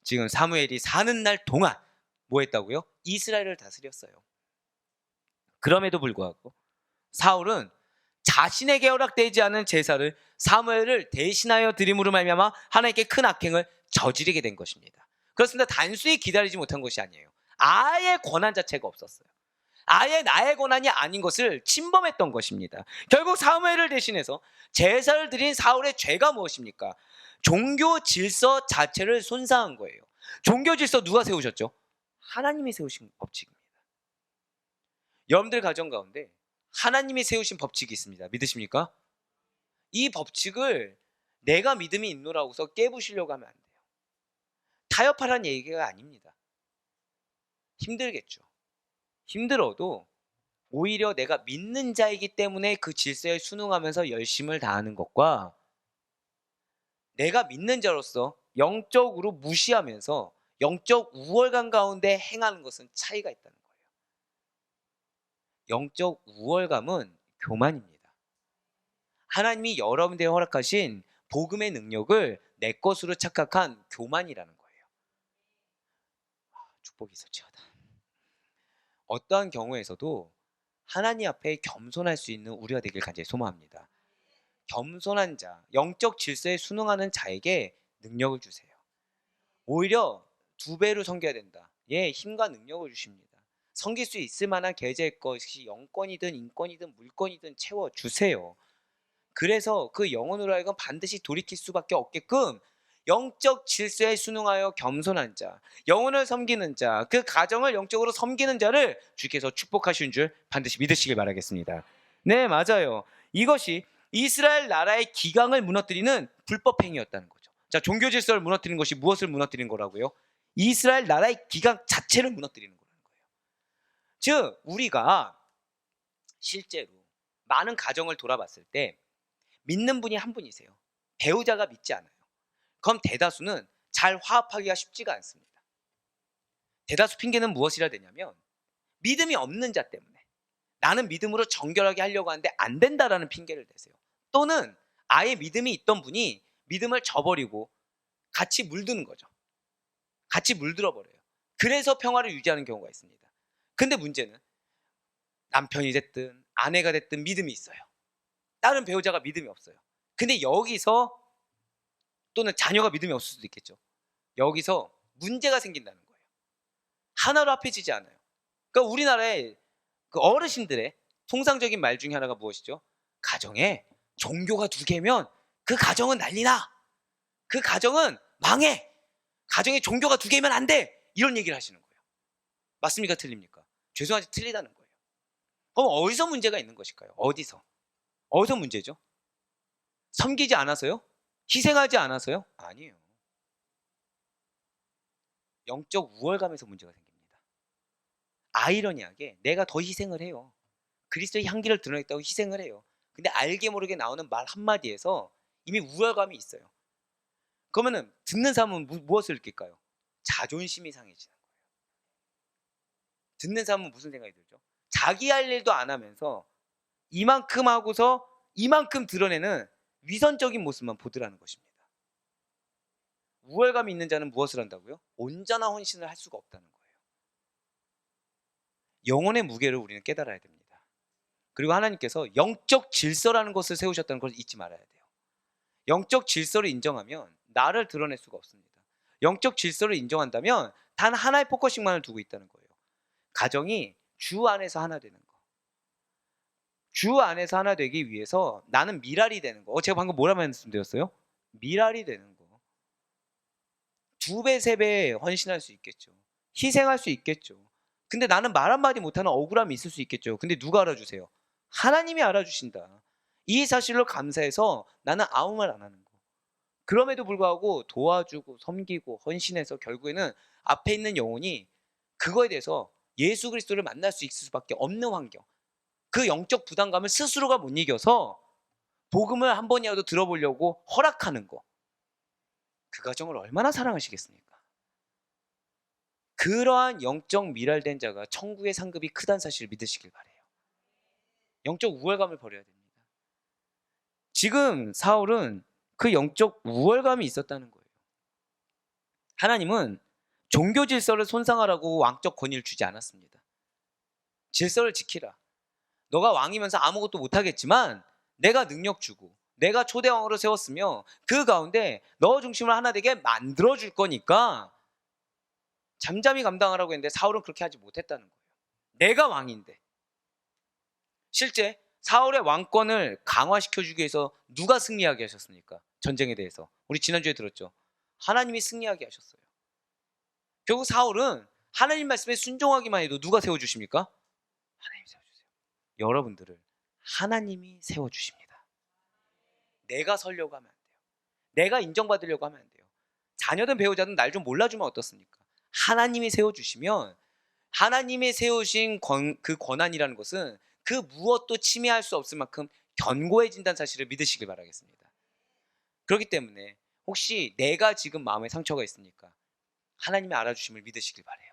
지금 사무엘이 사는 날 동안 뭐 했다고요? 이스라엘을 다스렸어요. 그럼에도 불구하고 사울은 자신에게 허락되지 않은 제사를 사무엘을 대신하여 드림으로 말미암아 하나님께 큰 악행을 저지르게 된 것입니다. 그렇습니다. 단순히 기다리지 못한 것이 아니에요. 아예 권한 자체가 없었어요. 아예 나의 권한이 아닌 것을 침범했던 것입니다. 결국 사무엘을 대신해서 제사를 드린 사울의 죄가 무엇입니까? 종교 질서 자체를 손상한 거예요. 종교 질서 누가 세우셨죠? 하나님이 세우신 법칙입니다. 여러분들 가정 가운데 하나님이 세우신 법칙이 있습니다. 믿으십니까? 이 법칙을 내가 믿음이 있노라고서 깨부시려고 하면 안 돼요. 타협하라는 얘기가 아닙니다. 힘들겠죠. 힘들어도 오히려 내가 믿는 자이기 때문에 그 질서에 순응하면서 열심을 다하는 것과 내가 믿는 자로서 영적으로 무시하면서 영적 우월감 가운데 행하는 것은 차이가 있다는 거예요. 영적 우월감은 교만입니다. 하나님이 여러분들에게 허락하신 복음의 능력을 내 것으로 착각한 교만이라는 거예요. 축복이 있었지어다. 어떠한 경우에서도 하나님 앞에 겸손할 수 있는 우리가 되길 간절히 소망합니다. 겸손한 자, 영적 질서에 순응하는 자에게 능력을 주세요. 오히려 2배로 섬겨야 된다. 예, 힘과 능력을 주십니다. 섬길 수 있을 만한 계좌의 것이 영권이든 인권이든 물권이든 채워주세요. 그래서 그 영혼으로 하여금 반드시 돌이킬 수밖에 없게끔 영적 질서에 순응하여 겸손한 자, 영혼을 섬기는 자, 그 가정을 영적으로 섬기는 자를 주께서 축복하시는 줄 반드시 믿으시길 바라겠습니다. 네, 맞아요. 이것이 이스라엘 나라의 기강을 무너뜨리는 불법 행위였다는 거죠. 자, 종교 질서를 무너뜨리는 것이 무엇을 무너뜨리는 거라고요? 이스라엘 나라의 기강 자체를 무너뜨리는 거라는 거예요. 즉, 우리가 실제로 많은 가정을 돌아봤을 때 믿는 분이 한 분이세요. 배우자가 믿지 않아요. 그럼 대다수는 잘 화합하기가 쉽지가 않습니다. 대다수 핑계는 무엇이라 되냐면 믿음이 없는 자 때문에 나는 믿음으로 정결하게 하려고 하는데 안 된다라는 핑계를 대세요. 또는 아예 믿음이 있던 분이 믿음을 저버리고 같이 물드는 거죠. 같이 물들어 버려요. 그래서 평화를 유지하는 경우가 있습니다. 근데 문제는 남편이 됐든 아내가 됐든 믿음이 있어요. 다른 배우자가 믿음이 없어요. 근데 여기서 또는 자녀가 믿음이 없을 수도 있겠죠. 여기서 문제가 생긴다는 거예요. 하나로 합해지지 않아요. 그러니까 우리나라의 그 어르신들의 통상적인 말 중에 하나가 무엇이죠? 가정에 종교가 2개면 그 가정은 난리나. 그 가정은 망해. 가정에 종교가 2개면 안 돼. 이런 얘기를 하시는 거예요. 맞습니까? 틀립니까? 죄송하지 틀리다는 거예요. 그럼 어디서 문제가 있는 것일까요? 어디서 문제죠? 섬기지 않아서요? 희생하지 않아서요? 아니에요. 영적 우월감에서 문제가 생깁니다. 아이러니하게 내가 더 희생을 해요. 그리스도의 향기를 드러내겠다고 희생을 해요. 근데 알게 모르게 나오는 말 한마디에서 이미 우월감이 있어요. 그러면은 듣는 사람은 무엇을 느낄까요? 자존심이 상해지는 거예요. 듣는 사람은 무슨 생각이 들죠? 자기 할 일도 안 하면서 이만큼 하고서 이만큼 드러내는 위선적인 모습만 보더라는 것입니다. 우월감이 있는 자는 무엇을 한다고요? 온전한 헌신을 할 수가 없다는 거예요. 영혼의 무게를 우리는 깨달아야 됩니다. 그리고 하나님께서 영적 질서라는 것을 세우셨다는 걸 잊지 말아야 돼요. 영적 질서를 인정하면 나를 드러낼 수가 없습니다. 영적 질서를 인정한다면 단 하나의 포커싱만을 두고 있다는 거예요. 가정이 주 안에서 하나 되는 거. 주 안에서 하나 되기 위해서 나는 미랄이 되는 거. 제가 방금 뭐라 말씀드렸어요? 미랄이 되는 거. 2배, 3배 헌신할 수 있겠죠. 희생할 수 있겠죠. 근데 나는 말 한마디 못하는 억울함이 있을 수 있겠죠. 근데 누가 알아주세요? 하나님이 알아주신다. 이 사실로 감사해서 나는 아무 말 안 하는 거. 그럼에도 불구하고 도와주고 섬기고 헌신해서 결국에는 앞에 있는 영혼이 그거에 대해서 예수 그리스도를 만날 수 있을 수밖에 없는 환경. 그 영적 부담감을 스스로가 못 이겨서 복음을 한 번이라도 들어보려고 허락하는 거. 그 가정을 얼마나 사랑하시겠습니까? 그러한 영적 미랄된 자가 천국의 상급이 크다는 사실을 믿으시길 바래요. 영적 우월감을 버려야 됩니다. 지금 사울은 그 영적 우월감이 있었다는 거예요. 하나님은 종교 질서를 손상하라고 왕적 권위를 주지 않았습니다. 질서를 지키라. 너가 왕이면서 아무것도 못하겠지만 내가 능력 주고 내가 초대왕으로 세웠으며 그 가운데 너 중심을 하나 되게 만들어줄 거니까 잠잠히 감당하라고 했는데 사울은 그렇게 하지 못했다는 거예요. 내가 왕인데. 실제 사울의 왕권을 강화시켜주기 위해서 누가 승리하게 하셨습니까? 전쟁에 대해서. 우리 지난주에 들었죠. 하나님이 승리하게 하셨어요. 결국 사울은 하나님 말씀에 순종하기만 해도 누가 세워주십니까? 하나님이 세워주세요. 여러분들을 하나님이 세워주십니다. 내가 서려고 하면 안 돼요. 내가 인정받으려고 하면 안 돼요. 자녀든 배우자든 날 좀 몰라주면 어떻습니까? 하나님이 세워주시면 하나님이 세우신 그 권한이라는 것은 그 무엇도 침해할 수 없을 만큼 견고해진다는 사실을 믿으시길 바라겠습니다. 그렇기 때문에 혹시 내가 지금 마음에 상처가 있습니까? 하나님의 알아주심을 믿으시길 바라요.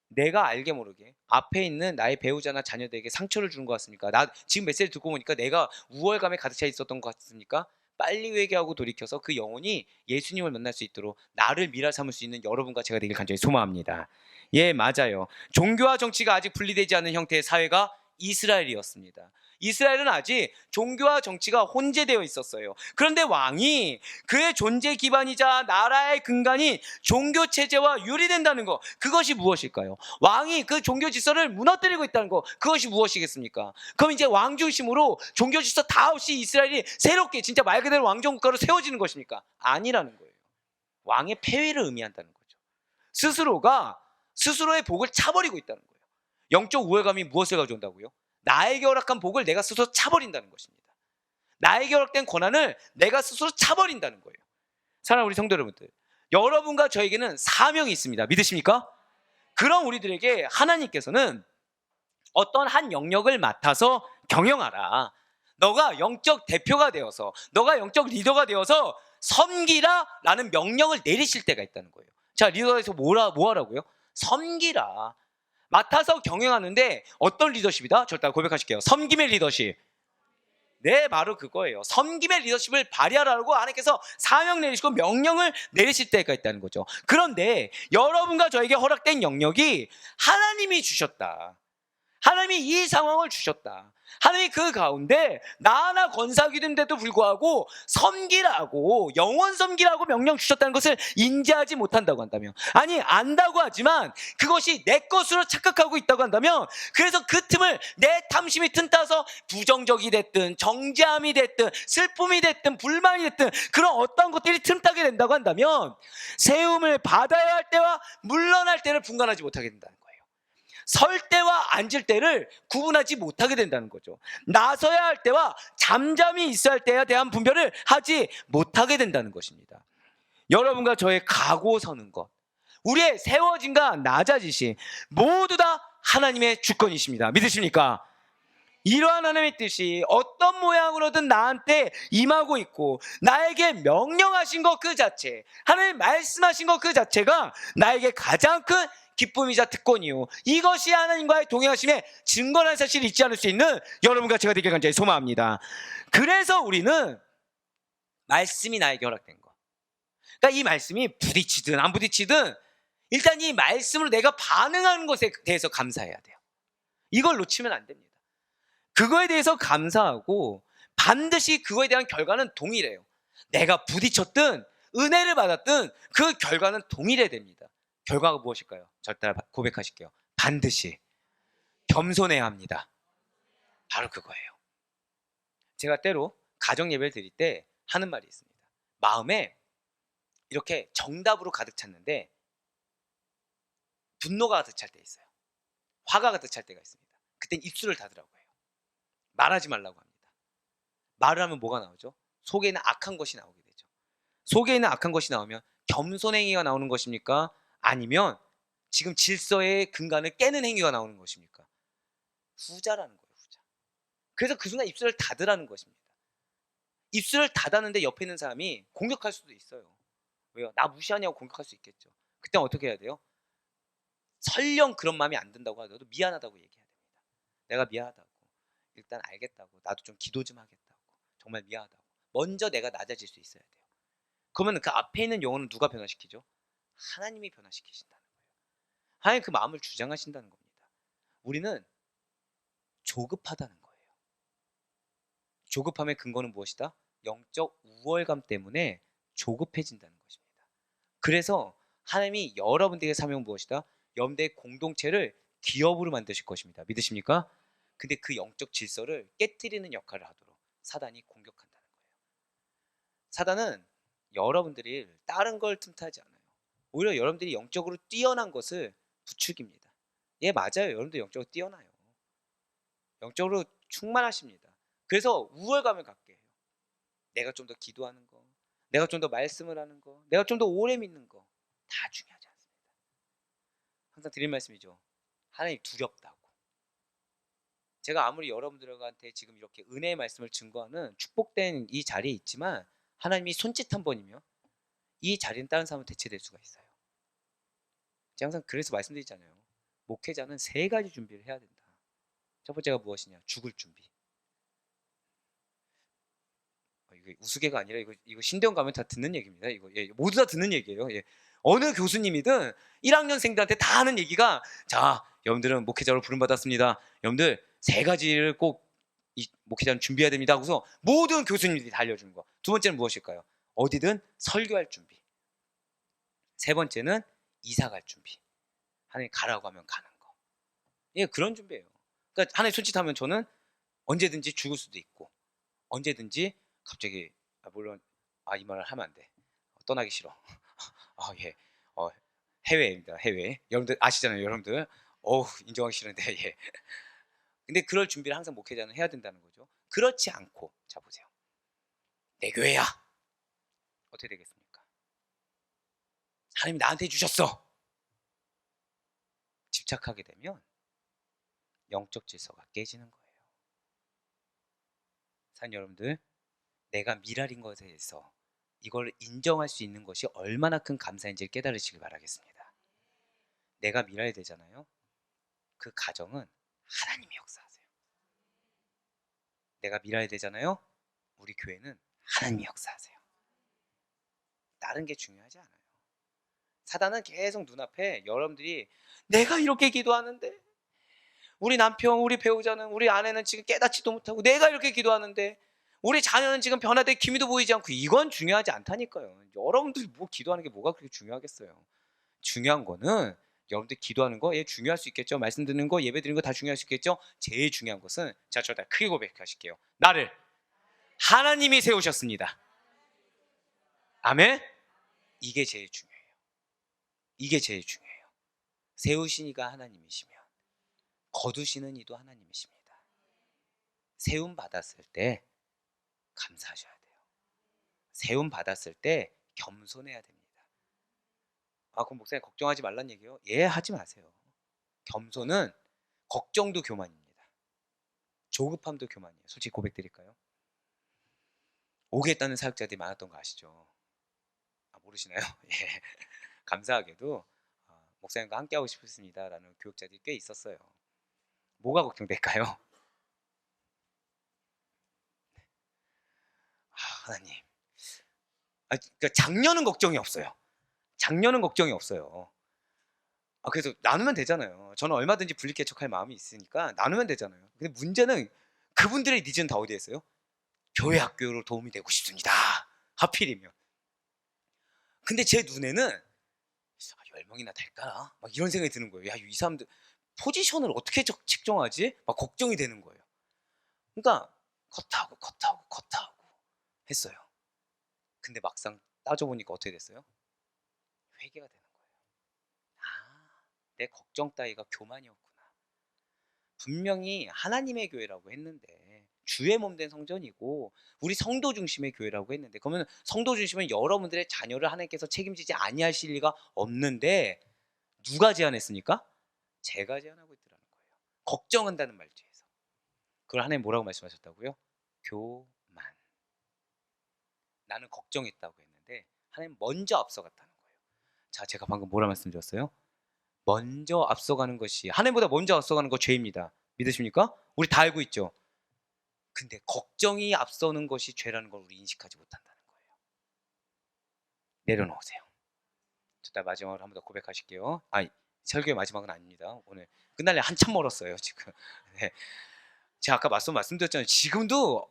내가 알게 모르게 앞에 있는 나의 배우자나 자녀들에게 상처를 주는 것 같습니까? 나 지금 메시지 듣고 보니까 내가 우월감에 가득 차 있었던 것 같습니까? 빨리 회개하고 돌이켜서 그 영혼이 예수님을 만날 수 있도록 나를 미랄 삼을 수 있는 여러분과 제가 되길 간절히 소망합니다. 예, 맞아요. 종교와 정치가 아직 분리되지 않은 형태의 사회가 이스라엘이었습니다. 이스라엘은 아직 종교와 정치가 혼재되어 있었어요. 그런데 왕이 그의 존재 기반이자 나라의 근간이 종교 체제와 유리된다는 것, 그것이 무엇일까요? 왕이 그 종교 질서를 무너뜨리고 있다는 것, 그것이 무엇이겠습니까? 그럼 이제 왕 중심으로 종교 질서 다 없이 이스라엘이 새롭게 진짜 말 그대로 왕정 국가로 세워지는 것입니까? 아니라는 거예요. 왕의 폐위를 의미한다는 거죠. 스스로가 스스로의 복을 차버리고 있다는 거예요. 영적 우월감이 무엇을 가져온다고요? 나에게 허락한 복을 내가 스스로 차버린다는 것입니다. 나에게 허락된 권한을 내가 스스로 차버린다는 거예요. 사랑하는 우리 성도 여러분들, 여러분과 저에게는 사명이 있습니다. 믿으십니까? 그럼 우리들에게 하나님께서는 어떤 한 영역을 맡아서 경영하라. 너가 영적 대표가 되어서, 너가 영적 리더가 되어서 섬기라 라는 명령을 내리실 때가 있다는 거예요. 자, 리더에서 뭐 하라고요? 섬기라. 맡아서 경영하는데 어떤 리더십이다? 저 일단 고백하실게요. 섬김의 리더십. 네, 바로 그거예요. 섬김의 리더십을 발휘하라고 하나님께서 사명 내리시고 명령을 내리실 때가 있다는 거죠. 그런데 여러분과 저에게 허락된 영역이 하나님이 주셨다. 하나님이 이 상황을 주셨다. 하나님이 그 가운데 나 하나 권사기인데도 불구하고 섬기라고, 영원 섬기라고 명령 주셨다는 것을 인지하지 못한다고 한다면, 아니 안다고 하지만 그것이 내 것으로 착각하고 있다고 한다면, 그래서 그 틈을 내 탐심이 틈타서 부정적이 됐든 정죄함이 됐든 슬픔이 됐든 불만이 됐든 그런 어떤 것들이 틈타게 된다고 한다면 세움을 받아야 할 때와 물러날 때를 분간하지 못하게 된다는 거예요. 설 때와 앉을 때를 구분하지 못하게 된다는 거죠. 나서야 할 때와 잠잠히 있어야 할 때에 대한 분별을 하지 못하게 된다는 것입니다. 여러분과 저의 가고 서는 것, 우리의 세워짐과 낮아지심 모두 다 하나님의 주권이십니다. 믿으십니까? 이러한 하나님의 뜻이 어떤 모양으로든 나한테 임하고 있고 나에게 명령하신 것 그 자체, 하나님 말씀하신 것 그 자체가 나에게 가장 큰 기쁨이자 특권이요, 이것이 하나님과의 동행하심에 증거라는 사실을 잊지 않을 수 있는 여러분과 제가 되길 간절히 소망합니다. 그래서 우리는 말씀이 나에게 허락된 것, 그러니까 이 말씀이 부딪히든 안 부딪히든 일단 이 말씀으로 내가 반응하는 것에 대해서 감사해야 돼요. 이걸 놓치면 안 됩니다. 그거에 대해서 감사하고 반드시 그거에 대한 결과는 동일해요. 내가 부딪혔든 은혜를 받았든 그 결과는 동일해야 됩니다. 결과가 무엇일까요? 저 따라 고백하실게요. 반드시 겸손해야 합니다. 바로 그거예요. 제가 때로 가정 예배를 드릴 때 하는 말이 있습니다. 마음에 이렇게 정답으로 가득 찼는데 분노가 가득 찰 때 있어요. 화가 가득 찰 때가 있습니다. 그땐 입술을 닫으라고 해요. 말하지 말라고 합니다. 말을 하면 뭐가 나오죠? 속에 있는 악한 것이 나오게 되죠. 속에 있는 악한 것이 나오면 겸손행위가 나오는 것입니까? 아니면 지금 질서의 근간을 깨는 행위가 나오는 것입니까? 후자라는 거예요. 후자. 그래서 그 순간 입술을 닫으라는 것입니다. 입술을 닫았는데 옆에 있는 사람이 공격할 수도 있어요. 왜요? 나 무시하냐고 공격할 수 있겠죠. 그때 어떻게 해야 돼요? 설령 그런 마음이 안 든다고 하더라도 미안하다고 얘기해야 됩니다. 내가 미안하다고, 일단 알겠다고, 나도 좀 기도 좀 하겠다고, 정말 미안하다고 먼저 내가 낮아질 수 있어야 돼요. 그러면 그 앞에 있는 영혼은 누가 변화시키죠? 하나님이 변화시키신다는 거예요. 하나님 그 마음을 주장하신다는 겁니다. 우리는 조급하다는 거예요. 조급함의 근거는 무엇이다? 영적 우월감 때문에 조급해진다는 것입니다. 그래서 하나님이 여러분들에게 사명은 무엇이다? 여러분들의 공동체를 기업으로 만드실 것입니다. 믿으십니까? 근데 그 영적 질서를 깨뜨리는 역할을 하도록 사단이 공격한다는 거예요. 사단은 여러분들이 다른 걸 틈타지 않아요. 오히려 여러분들이 영적으로 뛰어난 것을 부추깁니다. 예, 맞아요. 여러분들 영적으로 뛰어나요. 영적으로 충만하십니다. 그래서 우월감을 갖게 해요. 내가 좀 더 기도하는 거, 내가 좀 더 말씀을 하는 거, 내가 좀 더 오래 믿는 거 다 중요하지 않습니다. 항상 드릴 말씀이죠. 하나님 두렵다고. 제가 아무리 여러분들한테 지금 이렇게 은혜의 말씀을 증거하는 축복된 이 자리에 있지만 하나님이 손짓 한 번이면 이 자리는 다른 사람으로 대체될 수가 있어요. 제가 항상 그래서 말씀드리잖아요. 목회자는 3가지 준비를 해야 된다. 첫 번째가 무엇이냐? 죽을 준비. 이거 우스개가 아니라 이거 신대원 가면 다 듣는 얘기입니다. 이거 예, 모두 다 듣는 얘기예요. 예. 어느 교수님이든 1학년생들한테 다 하는 얘기가 자, 여러분들은 목회자로 부름받았습니다. 여러분들 3가지를 꼭 이 목회자는 준비해야 됩니다. 하고서 모든 교수님들이 다 알려주는 거. 두 번째는 무엇일까요? 어디든 설교할 준비. 세 번째는 이사 갈 준비. 하나님 가라고 하면 가는 거. 예, 그런 준비예요. 그러니까 하나님 손짓하면 저는 언제든지 죽을 수도 있고 언제든지 갑자기 물론 이 말을 하면 안 돼. 떠나기 싫어. 예. 해외입니다. 해외. 여러분들 아시잖아요. 여러분들. 인정하기 싫은데 예. 근데 그럴 준비를 항상 목회자는 해야 된다는 거죠. 그렇지 않고 자 보세요. 내 교회야. 어떻게 되겠습니까? 하나님이 나한테 주셨어. 집착하게 되면 영적 질서가 깨지는 거예요. 사랑하는 여러분들, 내가 미랄인 것에 대해서 이걸 인정할 수 있는 것이 얼마나 큰 감사인지를 깨달으시길 바라겠습니다. 내가 미랄이 되잖아요. 그 가정은 하나님이 역사하세요. 내가 미랄이 되잖아요. 우리 교회는 하나님이 역사하세요. 다른 게 중요하지 않아요. 사단은 계속 눈앞에 여러분들이 내가 이렇게 기도하는데 우리 남편, 우리 배우자는, 우리 아내는 지금 깨닫지도 못하고 내가 이렇게 기도하는데 우리 자녀는 지금 변화될 기미도 보이지 않고 이건 중요하지 않다니까요. 여러분들이 뭐 기도하는 게 뭐가 그렇게 중요하겠어요. 중요한 거는 여러분들 기도하는 거 중요할 수 있겠죠. 말씀 듣는 거, 예배 드리는 거 다 중요할 수 있겠죠. 제일 중요한 것은 자, 저다 크게 고백하실게요. 나를 하나님이 세우셨습니다. 아멘. 이게 제일 중요해요. 이게 제일 중요해요. 세우신 이가 하나님이시면 거두시는 이도 하나님이십니다. 세움 받았을 때 감사하셔야 돼요. 세움 받았을 때 겸손해야 됩니다. 그럼 목사님 걱정하지 말란 얘기요? 예, 하지 마세요. 겸손은 걱정도 교만입니다. 조급함도 교만이에요. 솔직히 고백드릴까요? 오겠다는 사역자들이 많았던 거 아시죠? 모르시나요? 예. 감사하게도 목사님과 함께하고 싶습니다 라는 교육자들이 꽤 있었어요. 뭐가 걱정될까요? 하나님. 그러니까 작년은 걱정이 없어요. 작년은 걱정이 없어요. 그래서 나누면 되잖아요. 저는 얼마든지 분리 개척할 마음이 있으니까 나누면 되잖아요. 근데 문제는 그분들의 니즈는 다 어디에 있어요? 교회 학교로 도움이 되고 싶습니다. 하필이면. 근데 제 눈에는 10명이나 될까? 막 이런 생각이 드는 거예요. 이 사람들 포지션을 어떻게 측정하지? 막 걱정이 되는 거예요. 그러니까 컷하고 했어요. 근데 막상 따져보니까 어떻게 됐어요? 회개가 되는 거예요. 아, 내 걱정 따위가 교만이었구나. 분명히 하나님의 교회라고 했는데, 주의 몸된 성전이고 우리 성도 중심의 교회라고 했는데, 그러면 성도 중심은 여러분들의 자녀를 하나님께서 책임지지 아니하실 리가 없는데, 누가 제안했습니까? 제가 제안하고 있더라는 거예요. 걱정한다는 말 뒤에서. 그걸 하나님 뭐라고 말씀하셨다고요? 교만. 나는 걱정했다고 했는데 하나님 먼저 앞서갔다는 거예요. 자, 제가 방금 뭐라 말씀드렸어요? 먼저 앞서가는 것이, 하나님보다 먼저 앞서가는 거 죄입니다. 믿으십니까? 우리 다 알고 있죠. 근데 걱정이 앞서는 것이 죄라는 걸 우리 인식하지 못한다는 거예요. 내려놓으세요. 자, 마지막으로 한 번 더 고백하실게요. 설교의 마지막은 아닙니다. 오늘 끝날래 한참 멀었어요 지금. 네. 제가 아까 말씀드렸잖아요. 지금도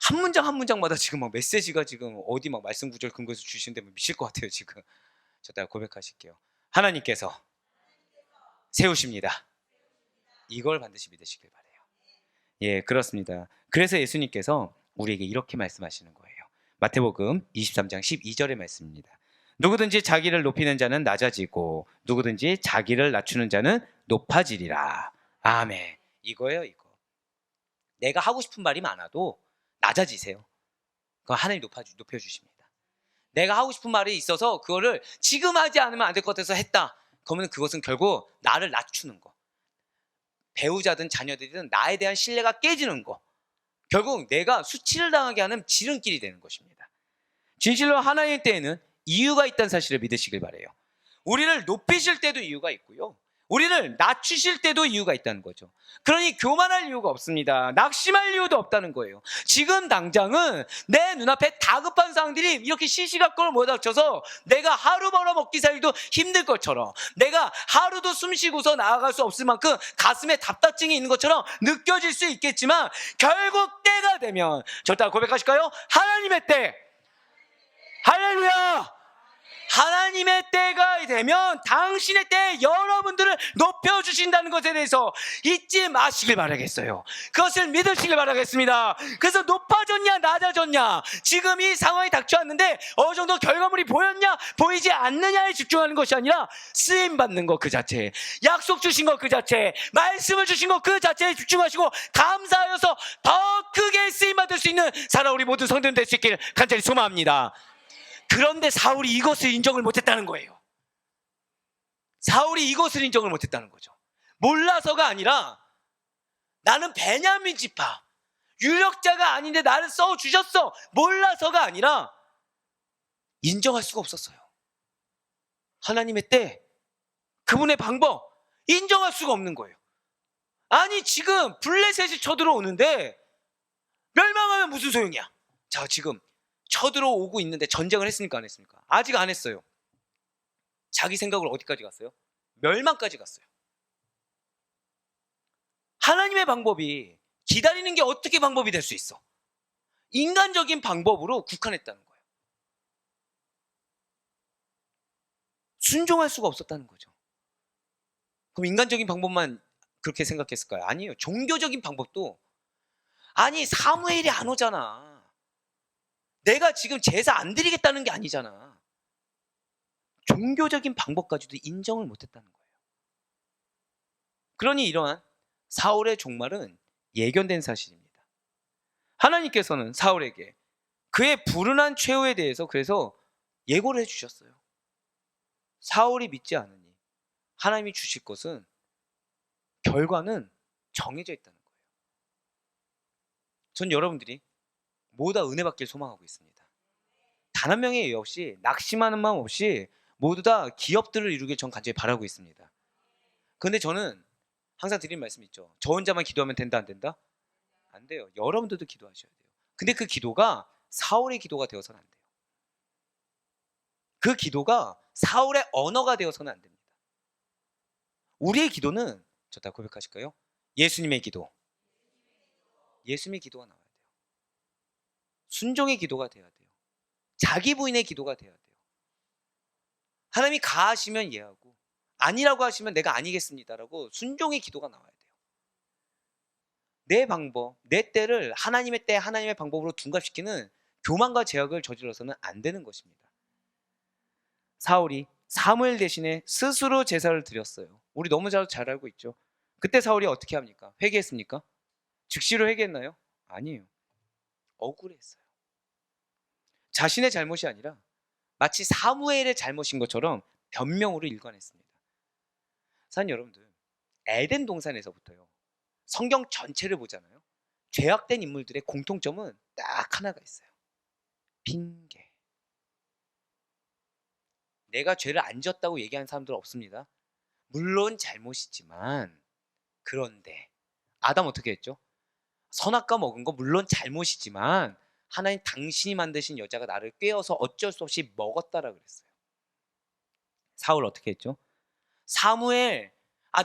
한 문장 한 문장마다 지금 막 메시지가 지금 어디 막 말씀 구절 근거해서 주시는데 미칠 것 같아요 지금. 저 따라 고백하실게요. 하나님께서 세우십니다. 이걸 반드시 믿으시길 바래요. 예, 그렇습니다. 그래서 예수님께서 우리에게 이렇게 말씀하시는 거예요. 마태복음 23장 12절의 말씀입니다. 누구든지 자기를 높이는 자는 낮아지고 누구든지 자기를 낮추는 자는 높아지리라. 아멘. 이거예요, 이거. 내가 하고 싶은 말이 많아도 낮아지세요. 그럼 하나님 높여주십니다. 내가 하고 싶은 말이 있어서 그거를 지금 하지 않으면 안 될 것 같아서 했다. 그러면 그것은 결국 나를 낮추는 거. 배우자든 자녀들이든 나에 대한 신뢰가 깨지는 거. 결국 내가 수치를 당하게 하는 지름길이 되는 것입니다. 진실로 하나님 때에는 이유가 있다는 사실을 믿으시길 바라요. 우리를 높이실 때도 이유가 있고요, 우리를 낮추실 때도 이유가 있다는 거죠. 그러니 교만할 이유가 없습니다. 낙심할 이유도 없다는 거예요. 지금 당장은 내 눈앞에 다급한 상황들이 이렇게 시시각각을 몰아닥쳐서 내가 하루 벌어먹기 살기도 힘들 것처럼, 내가 하루도 숨 쉬고서 나아갈 수 없을 만큼 가슴에 답답증이 있는 것처럼 느껴질 수 있겠지만, 결국 때가 되면, 저 따라 고백하실까요? 하나님의 때, 할렐루야! 하나님의 때가 되면 당신의 때에 여러분들을 높여주신다는 것에 대해서 잊지 마시길 바라겠어요. 그것을 믿으시길 바라겠습니다. 그래서 높아졌냐 낮아졌냐, 지금 이 상황이 닥쳐왔는데 어느 정도 결과물이 보였냐 보이지 않느냐에 집중하는 것이 아니라 쓰임받는 것 그 자체에, 약속 주신 것 그 자체에, 말씀을 주신 것 그 자체에 집중하시고 감사하여서 더 크게 쓰임받을 수 있는 사랑 우리 모든 성도님 될 수 있기를 간절히 소망합니다. 그런데 사울이 이것을 인정을 못했다는 거예요. 사울이 이것을 인정을 못했다는 거죠. 몰라서가 아니라, 나는 베냐민 지파 유력자가 아닌데 나를 써주셨어, 몰라서가 아니라 인정할 수가 없었어요. 하나님의 때, 그분의 방법 인정할 수가 없는 거예요. 아니 지금 블레셋이 쳐들어오는데 멸망하면 무슨 소용이야. 자, 지금 쳐들어오고 있는데 전쟁을 했습니까 안 했습니까? 아직 안 했어요. 자기 생각으로 어디까지 갔어요? 멸망까지 갔어요. 하나님의 방법이, 기다리는 게 어떻게 방법이 될 수 있어? 인간적인 방법으로 국한했다는 거예요. 순종할 수가 없었다는 거죠. 그럼 인간적인 방법만 그렇게 생각했을까요? 아니에요. 종교적인 방법도, 아니 사무엘이 안 오잖아, 내가 지금 제사 안 드리겠다는 게 아니잖아, 종교적인 방법까지도 인정을 못했다는 거예요. 그러니 이러한 사울의 종말은 예견된 사실입니다. 하나님께서는 사울에게 그의 불운한 최후에 대해서 그래서 예고를 해주셨어요. 사울이 믿지 않으니 하나님이 주실 것은, 결과는 정해져 있다는 거예요. 전 여러분들이 모두 다 은혜 받길 소망하고 있습니다. 단 한 명의 예 없이, 낙심하는 마음 없이 모두 다 기업들을 이루길 전 간절히 바라고 있습니다. 그런데 저는 항상 드리는 말씀이 있죠. 저 혼자만 기도하면 된다 안 된다? 안 돼요. 여러분들도 기도하셔야 돼요. 근데 그 기도가 사울의 기도가 되어서는 안 돼요. 그 기도가 사울의 언어가 되어서는 안 됩니다. 우리의 기도는, 저 다 고백하실까요? 예수님의 기도, 예수님의 기도가 나와야 돼요. 순종의 기도가 돼야 돼요. 자기 부인의 기도가 돼야 돼요. 하나님이 가하시면 예하고 아니라고 하시면 내가 아니겠습니다라고 순종의 기도가 나와야 돼요. 내 방법, 내 때를 하나님의 때, 하나님의 방법으로 둔갑시키는 교만과 제약을 저질러서는 안 되는 것입니다. 사울이 사무엘 대신에 스스로 제사를 드렸어요. 우리 너무 잘 알고 있죠. 그때 사울이 어떻게 합니까? 회개했습니까? 즉시로 회개했나요? 아니에요. 억울했어요. 자신의 잘못이 아니라 마치 사무엘의 잘못인 것처럼 변명으로 일관했습니다. 사는 여러분들, 에덴 동산에서부터요, 성경 전체를 보잖아요. 죄악된 인물들의 공통점은 딱 하나가 있어요. 핑계. 내가 죄를 안 지었다고 얘기하는 사람들은 없습니다. 물론 잘못이지만, 그런데 아담 어떻게 했죠? 선악과 먹은 거 물론 잘못이지만 하나님 당신이 만드신 여자가 나를 꾀어서 어쩔 수 없이 먹었다라 그랬어요. 사울 어떻게 했죠? 사무엘,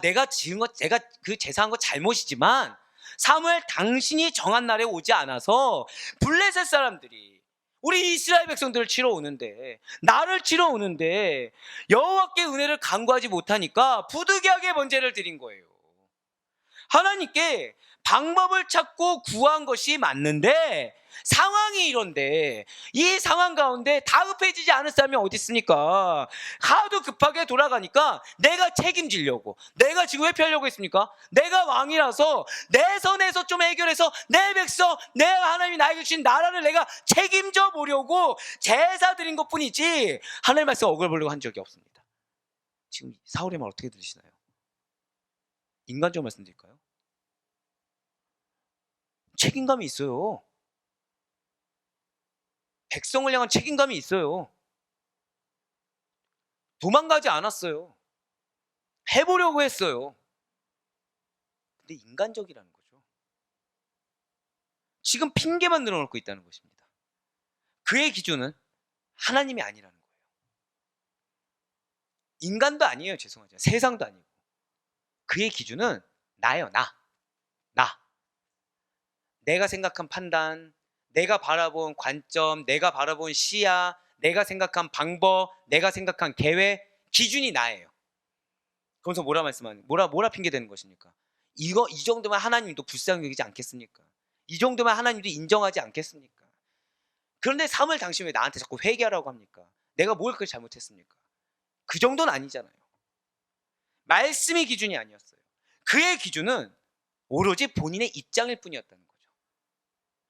내가 지은 거, 내가 그 제사한 거 잘못이지만 사무엘 당신이 정한 날에 오지 않아서 블레셋 사람들이 우리 이스라엘 백성들을 치러 오는데, 나를 치러 오는데 여호와께 은혜를 간구하지 못하니까 부득이하게 번제를 드린 거예요. 하나님께 방법을 찾고 구한 것이 맞는데 상황이 이런데, 이 상황 가운데 다급해지지 않을 사람이 어디 있습니까? 하도 급하게 돌아가니까 내가 책임지려고, 내가 지금 회피하려고 했습니까? 내가 왕이라서 내 선에서 좀 해결해서 내 백성, 내 하나님이 나에게 주신 나라를 내가 책임져 보려고 제사 드린 것뿐이지 하나님 말씀 억울 보려고 한 적이 없습니다. 지금 사울의 말 어떻게 들으시나요? 인간적으로 말씀드릴까요? 책임감이 있어요. 백성을 향한 책임감이 있어요. 도망가지 않았어요. 해보려고 했어요. 근데 인간적이라는 거죠. 지금 핑계만 늘어놓고 있다는 것입니다. 그의 기준은 하나님이 아니라는 거예요. 인간도 아니에요. 죄송하지만 세상도 아니고. 그의 기준은 나예요. 나. 내가 생각한 판단, 내가 바라본 관점, 내가 바라본 시야, 내가 생각한 방법, 내가 생각한 계획, 기준이 나예요. 그러면서 뭐라 핑계대는 것입니까? 이 정도면 하나님도 불쌍히 여기지 않겠습니까? 이 정도면 하나님도 인정하지 않겠습니까? 그런데 사무엘 당신 왜 나한테 자꾸 회개하라고 합니까? 내가 뭘 그렇게 잘못했습니까? 그 정도는 아니잖아요. 말씀이 기준이 아니었어요. 그의 기준은 오로지 본인의 입장일 뿐이었다는 거죠.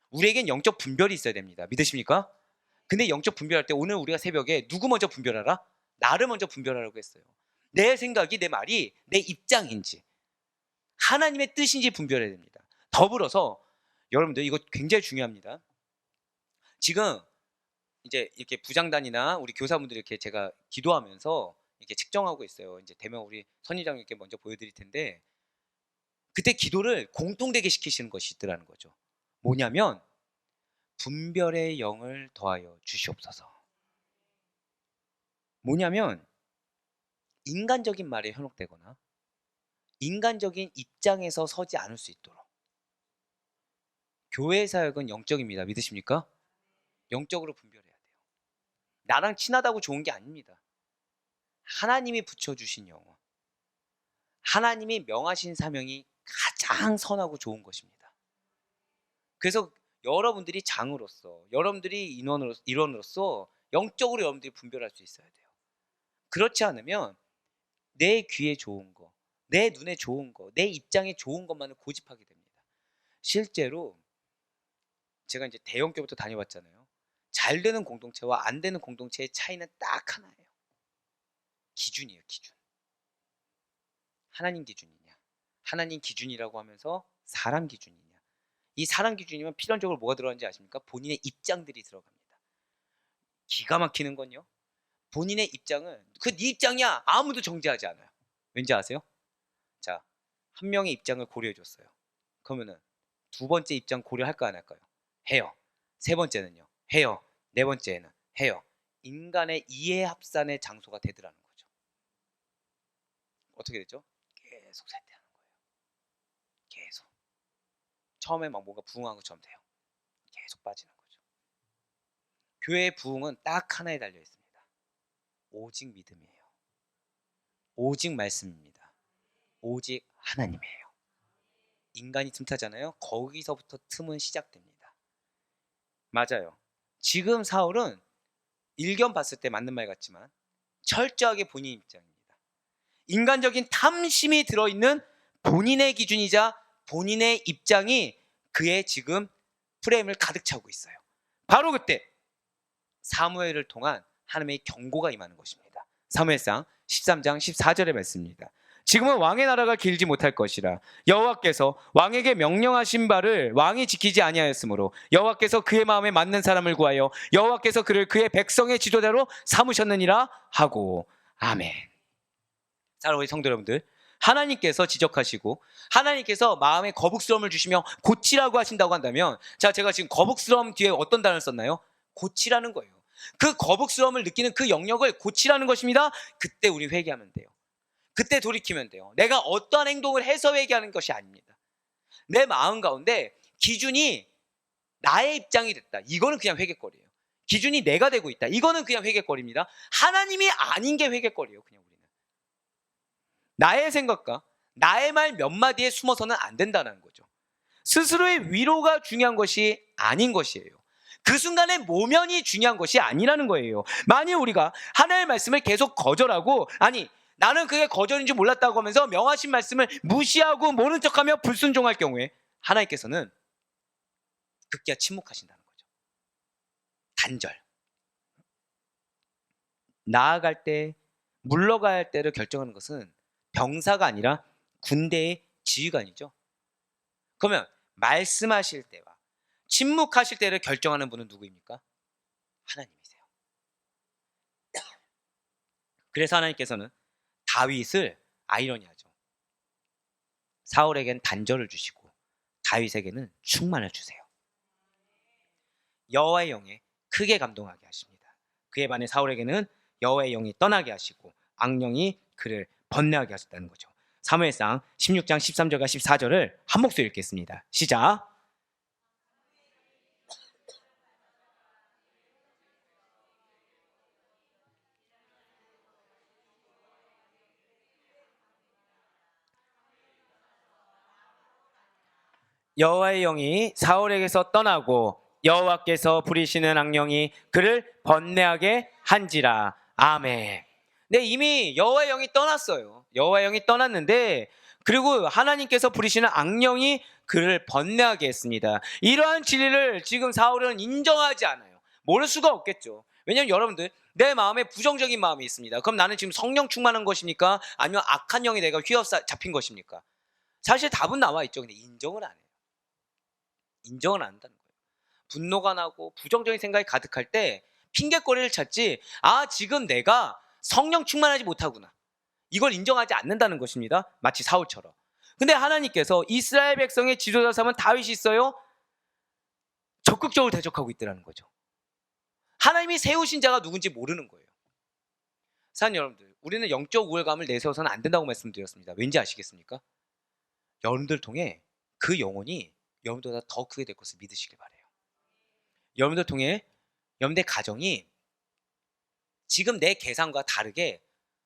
우리에겐 영적 분별이 있어야 됩니다. 믿으십니까? 근데 영적 분별할 때 오늘 우리가 새벽에 누구 먼저 분별하라? 나를 먼저 분별하라고 했어요. 내 생각이, 내 말이 내 입장인지 하나님의 뜻인지 분별해야 됩니다. 더불어서 여러분들 이거 굉장히 중요합니다. 지금 이제 이렇게 부장단이나 우리 교사분들 이렇게 제가 기도하면서 이렇게 측정하고 있어요. 이제 대면 우리 선의장님께 먼저 보여드릴 텐데, 그때 기도를 공통되게 시키시는 것이 있더라는 거죠. 뭐냐면 분별의 영을 더하여 주시옵소서. 뭐냐면 인간적인 말에 현혹되거나 인간적인 입장에서 서지 않을 수 있도록. 교회 사역은 영적입니다. 믿으십니까? 영적으로 분별해야 돼요. 나랑 친하다고 좋은 게 아닙니다. 하나님이 붙여주신 영혼, 하나님이 명하신 사명이 가장 선하고 좋은 것입니다. 그래서 여러분들이 장으로서, 여러분들이 일원으로서 영적으로 여러분들이 분별할 수 있어야 돼요. 그렇지 않으면 내 귀에 좋은 거, 내 눈에 좋은 거, 내 입장에 좋은 것만을 고집하게 됩니다. 실제로 제가 이제 대형교부터 다녀봤잖아요. 잘 되는 공동체와 안 되는 공동체의 차이는 딱 하나예요. 기준이에요, 기준. 하나님 기준이냐, 하나님 기준이라고 하면서 사람 기준이냐. 이 사람 기준이면 필연적으로 뭐가 들어가는지 아십니까? 본인의 입장들이 들어갑니다. 기가 막히는 건요, 본인의 입장은 네 입장이야 아무도 정지하지 않아요. 왠지 아세요? 자, 한 명의 입장을 고려해 줬어요. 그러면은 두 번째 입장 고려할까 안 할까요? 해요. 세 번째는요? 해요. 네 번째는 해요. 인간의 이해 합산의 장소가 되더라는 거죠. 어떻게 됐죠? 계속 쇠퇴하는 거예요. 계속. 처음에 막 뭔가 부흥한 것처럼 돼요. 계속 빠지는 거죠. 교회의 부흥은 딱 하나에 달려 있습니다. 오직 믿음이에요. 오직 말씀입니다. 오직 하나님이에요. 인간이 틈타잖아요. 거기서부터 틈은 시작됩니다. 맞아요. 지금 사울은 일견 봤을 때 맞는 말 같지만 철저하게 본인 입장입니다. 인간적인 탐심이 들어있는 본인의 기준이자 본인의 입장이 그의 지금 프레임을 가득 차고 있어요. 바로 그때 사무엘을 통한 하나님의 경고가 임하는 것입니다. 사무엘상 13장 14절의 말씀입니다. 지금은 왕의 나라가 길지 못할 것이라 여호와께서 왕에게 명령하신 바를 왕이 지키지 아니하였으므로 여호와께서 그의 마음에 맞는 사람을 구하여 여호와께서 그를 그의 백성의 지도자로 삼으셨느니라 하고. 아멘. 사랑하는 성도 여러분들, 하나님께서 지적하시고 하나님께서 마음에 거북스러움을 주시며 고치라고 하신다고 한다면, 자, 제가 지금 거북스러움 뒤에 어떤 단어를 썼나요? 고치라는 거예요. 그 거북스러움을 느끼는 그 영역을 고치라는 것입니다. 그때 우리 회개하면 돼요. 그때 돌이키면 돼요. 내가 어떠한 행동을 해서 회개하는 것이 아닙니다. 내 마음 가운데 기준이 나의 입장이 됐다, 이거는 그냥 회개거리예요. 기준이 내가 되고 있다, 이거는 그냥 회개거리입니다. 하나님이 아닌 게 회개거리예요. 그냥 우리는 나의 생각과 나의 말 몇 마디에 숨어서는 안 된다는 거죠. 스스로의 위로가 중요한 것이 아닌 것이에요. 그 순간의 모면이 중요한 것이 아니라는 거예요. 만일 우리가 하나님의 말씀을 계속 거절하고, 아니 나는 그게 거절인 줄 몰랐다고 하면서 명하신 말씀을 무시하고 모른 척하며 불순종할 경우에 하나님께서는 급기야 침묵하신다는 거죠. 단절. 나아갈 때, 물러가야 할 때를 결정하는 것은 병사가 아니라 군대의 지휘관이죠. 그러면 말씀하실 때와 침묵하실 때를 결정하는 분은 누구입니까? 하나님이세요. 그래서 하나님께서는 다윗을 아이러니하죠. 사울에겐 단절을 주시고 다윗에게는 충만을 주세요. 여호와의 영에 크게 감동하게 하십니다. 그에 반해 사울에게는 여호와의 영이 떠나게 하시고 악령이 그를 번뇌하게 하셨다는 거죠. 사무엘상 16장 13절과 14절을 한 목소리 읽겠습니다. 시작. 여호와의 영이 사울에게서 떠나고 여호와께서 부리시는 악령이 그를 번뇌하게 한지라. 아멘. 네, 이미 여호와의 영이 떠났어요. 여호와의 영이 떠났는데, 그리고 하나님께서 부리시는 악령이 그를 번뇌하게 했습니다. 이러한 진리를 지금 사울은 인정하지 않아요. 모를 수가 없겠죠. 왜냐하면 여러분들, 내 마음에 부정적인 마음이 있습니다. 그럼 나는 지금 성령 충만한 것입니까? 아니면 악한 영이 내가 휘어잡힌 것입니까? 사실 답은 나와 있죠. 근데 인정을 안 해요. 인정을 안 한다는 거예요. 분노가 나고 부정적인 생각이 가득할 때 핑계거리를 찾지, 지금 내가 성령 충만하지 못하구나, 이걸 인정하지 않는다는 것입니다. 마치 사울처럼. 근데 하나님께서 이스라엘 백성의 지도자 삼은 다윗이 있어요. 적극적으로 대적하고 있더라는 거죠. 하나님이 세우신 자가 누군지 모르는 거예요. 사랑하는 여러분들, 우리는 영적 우월감을 내세워서는 안 된다고 말씀드렸습니다. 왠지 아시겠습니까? 여러분들 통해 그 영혼이 여러분들보다 더 크게 될 것을 믿으시길 바래요. 여러분들 통해 여러분들 가정이 지금 내 계산과 다르게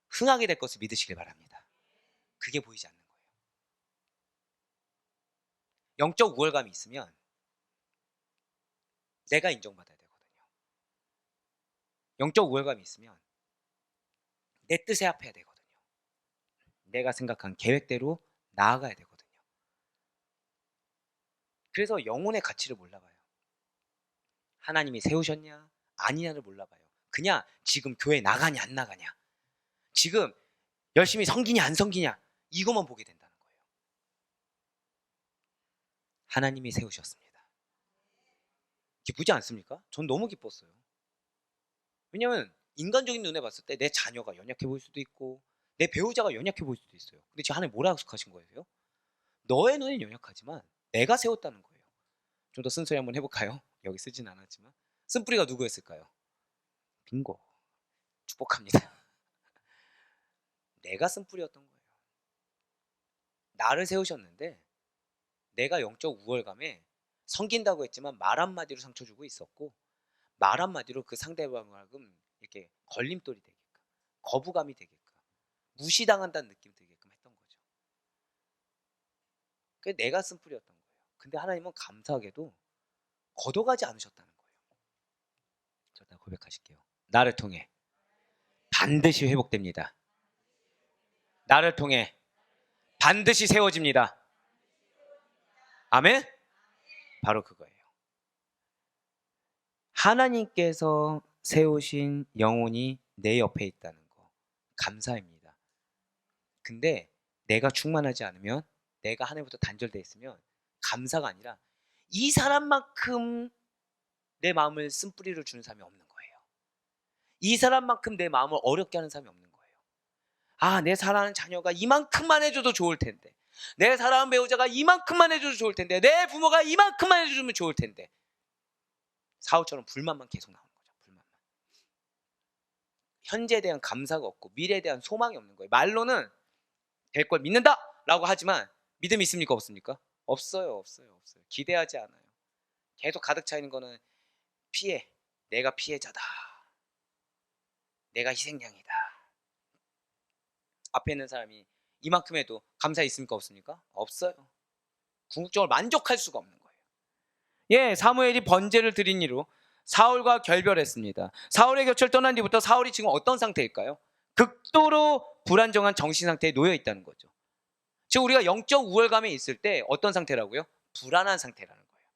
흥하게 될 것을 믿으시길 바랍니다. 그게 보이지 않는 거예요. 영적 우월감이 있으면 내가 인정받아야 되거든요. 영적 우월감이 있으면 내 뜻에 합해야 되거든요. 내가 생각한 계획대로 나아가야 되거든요. 그래서 영혼의 가치를 몰라봐요. 하나님이 세우셨냐 아니냐를 몰라봐요. 그냥 지금 교회 나가냐 안 나가냐, 지금 열심히 섬기냐 안 섬기냐, 이것만 보게 된다는 거예요. 하나님이 세우셨습니다. 기쁘지 않습니까? 전 너무 기뻤어요. 왜냐하면 인간적인 눈에 봤을 때 내 자녀가 연약해 보일 수도 있고 내 배우자가 연약해 보일 수도 있어요. 근데 지금 하나님 뭐라고 하신 거예요? 너의 눈엔 연약하지만 내가 세웠다는 거예요. 좀 더 쓴소리 한번 해볼까요? 여기 쓰진 않았지만 쓴뿌리가 누구였을까요? 빙고. 축복합니다. 내가 쓴뿌리였던 거예요. 나를 세우셨는데 내가 영적 우월감에 섬긴다고 했지만 말 한마디로 상처 주고 있었고, 말 한마디로 그 상대방을 이렇게 걸림돌이 되게끔, 거부감이 되게끔, 무시당한다는 느낌이 들게끔 했던 거죠. 그게 내가 쓴 뿌리였던 거예요. 근데 하나님은 감사하게도 걷어가지 않으셨다는 거예요. 저다 고백하실게요. 나를 통해 반드시 회복됩니다. 나를 통해 반드시 세워집니다. 아멘? 바로 그거예요. 하나님께서 세우신 영혼이 내 옆에 있다는 거 감사입니다. 근데 내가 충만하지 않으면, 내가 하나님부터 단절되어 있으면 감사가 아니라 이 사람만큼 내 마음을 쓴뿌리를 주는 사람이 없는 거예요. 이 사람만큼 내 마음을 어렵게 하는 사람이 없는 거예요. 아, 내 사랑하는 자녀가 이만큼만 해줘도 좋을 텐데, 내 사랑하는 배우자가 이만큼만 해줘도 좋을 텐데, 내 부모가 이만큼만 해주면 좋을 텐데. 사울처럼 불만만 계속 나오는 거죠. 불만만. 현재에 대한 감사가 없고 미래에 대한 소망이 없는 거예요. 말로는 될 걸 믿는다 라고 하지만 믿음이 있습니까? 없습니까? 없어요. 기대하지 않아요. 계속 가득 차 있는 거는 피해. 내가 피해자다. 내가 희생양이다. 앞에 있는 사람이 이만큼 해도 감사 있습니까? 없습니까? 없어요. 궁극적으로 만족할 수가 없는 거예요. 예, 사무엘이 번제를 드린 이로 사울과 결별했습니다. 사울의 곁을 떠난 뒤부터 사울이 지금 어떤 상태일까요? 극도로 불안정한 정신 상태에 놓여 있다는 거죠. 즉 우리가 영적 우월감에 있을 때 어떤 상태라고요? 불안한 상태라는 거예요.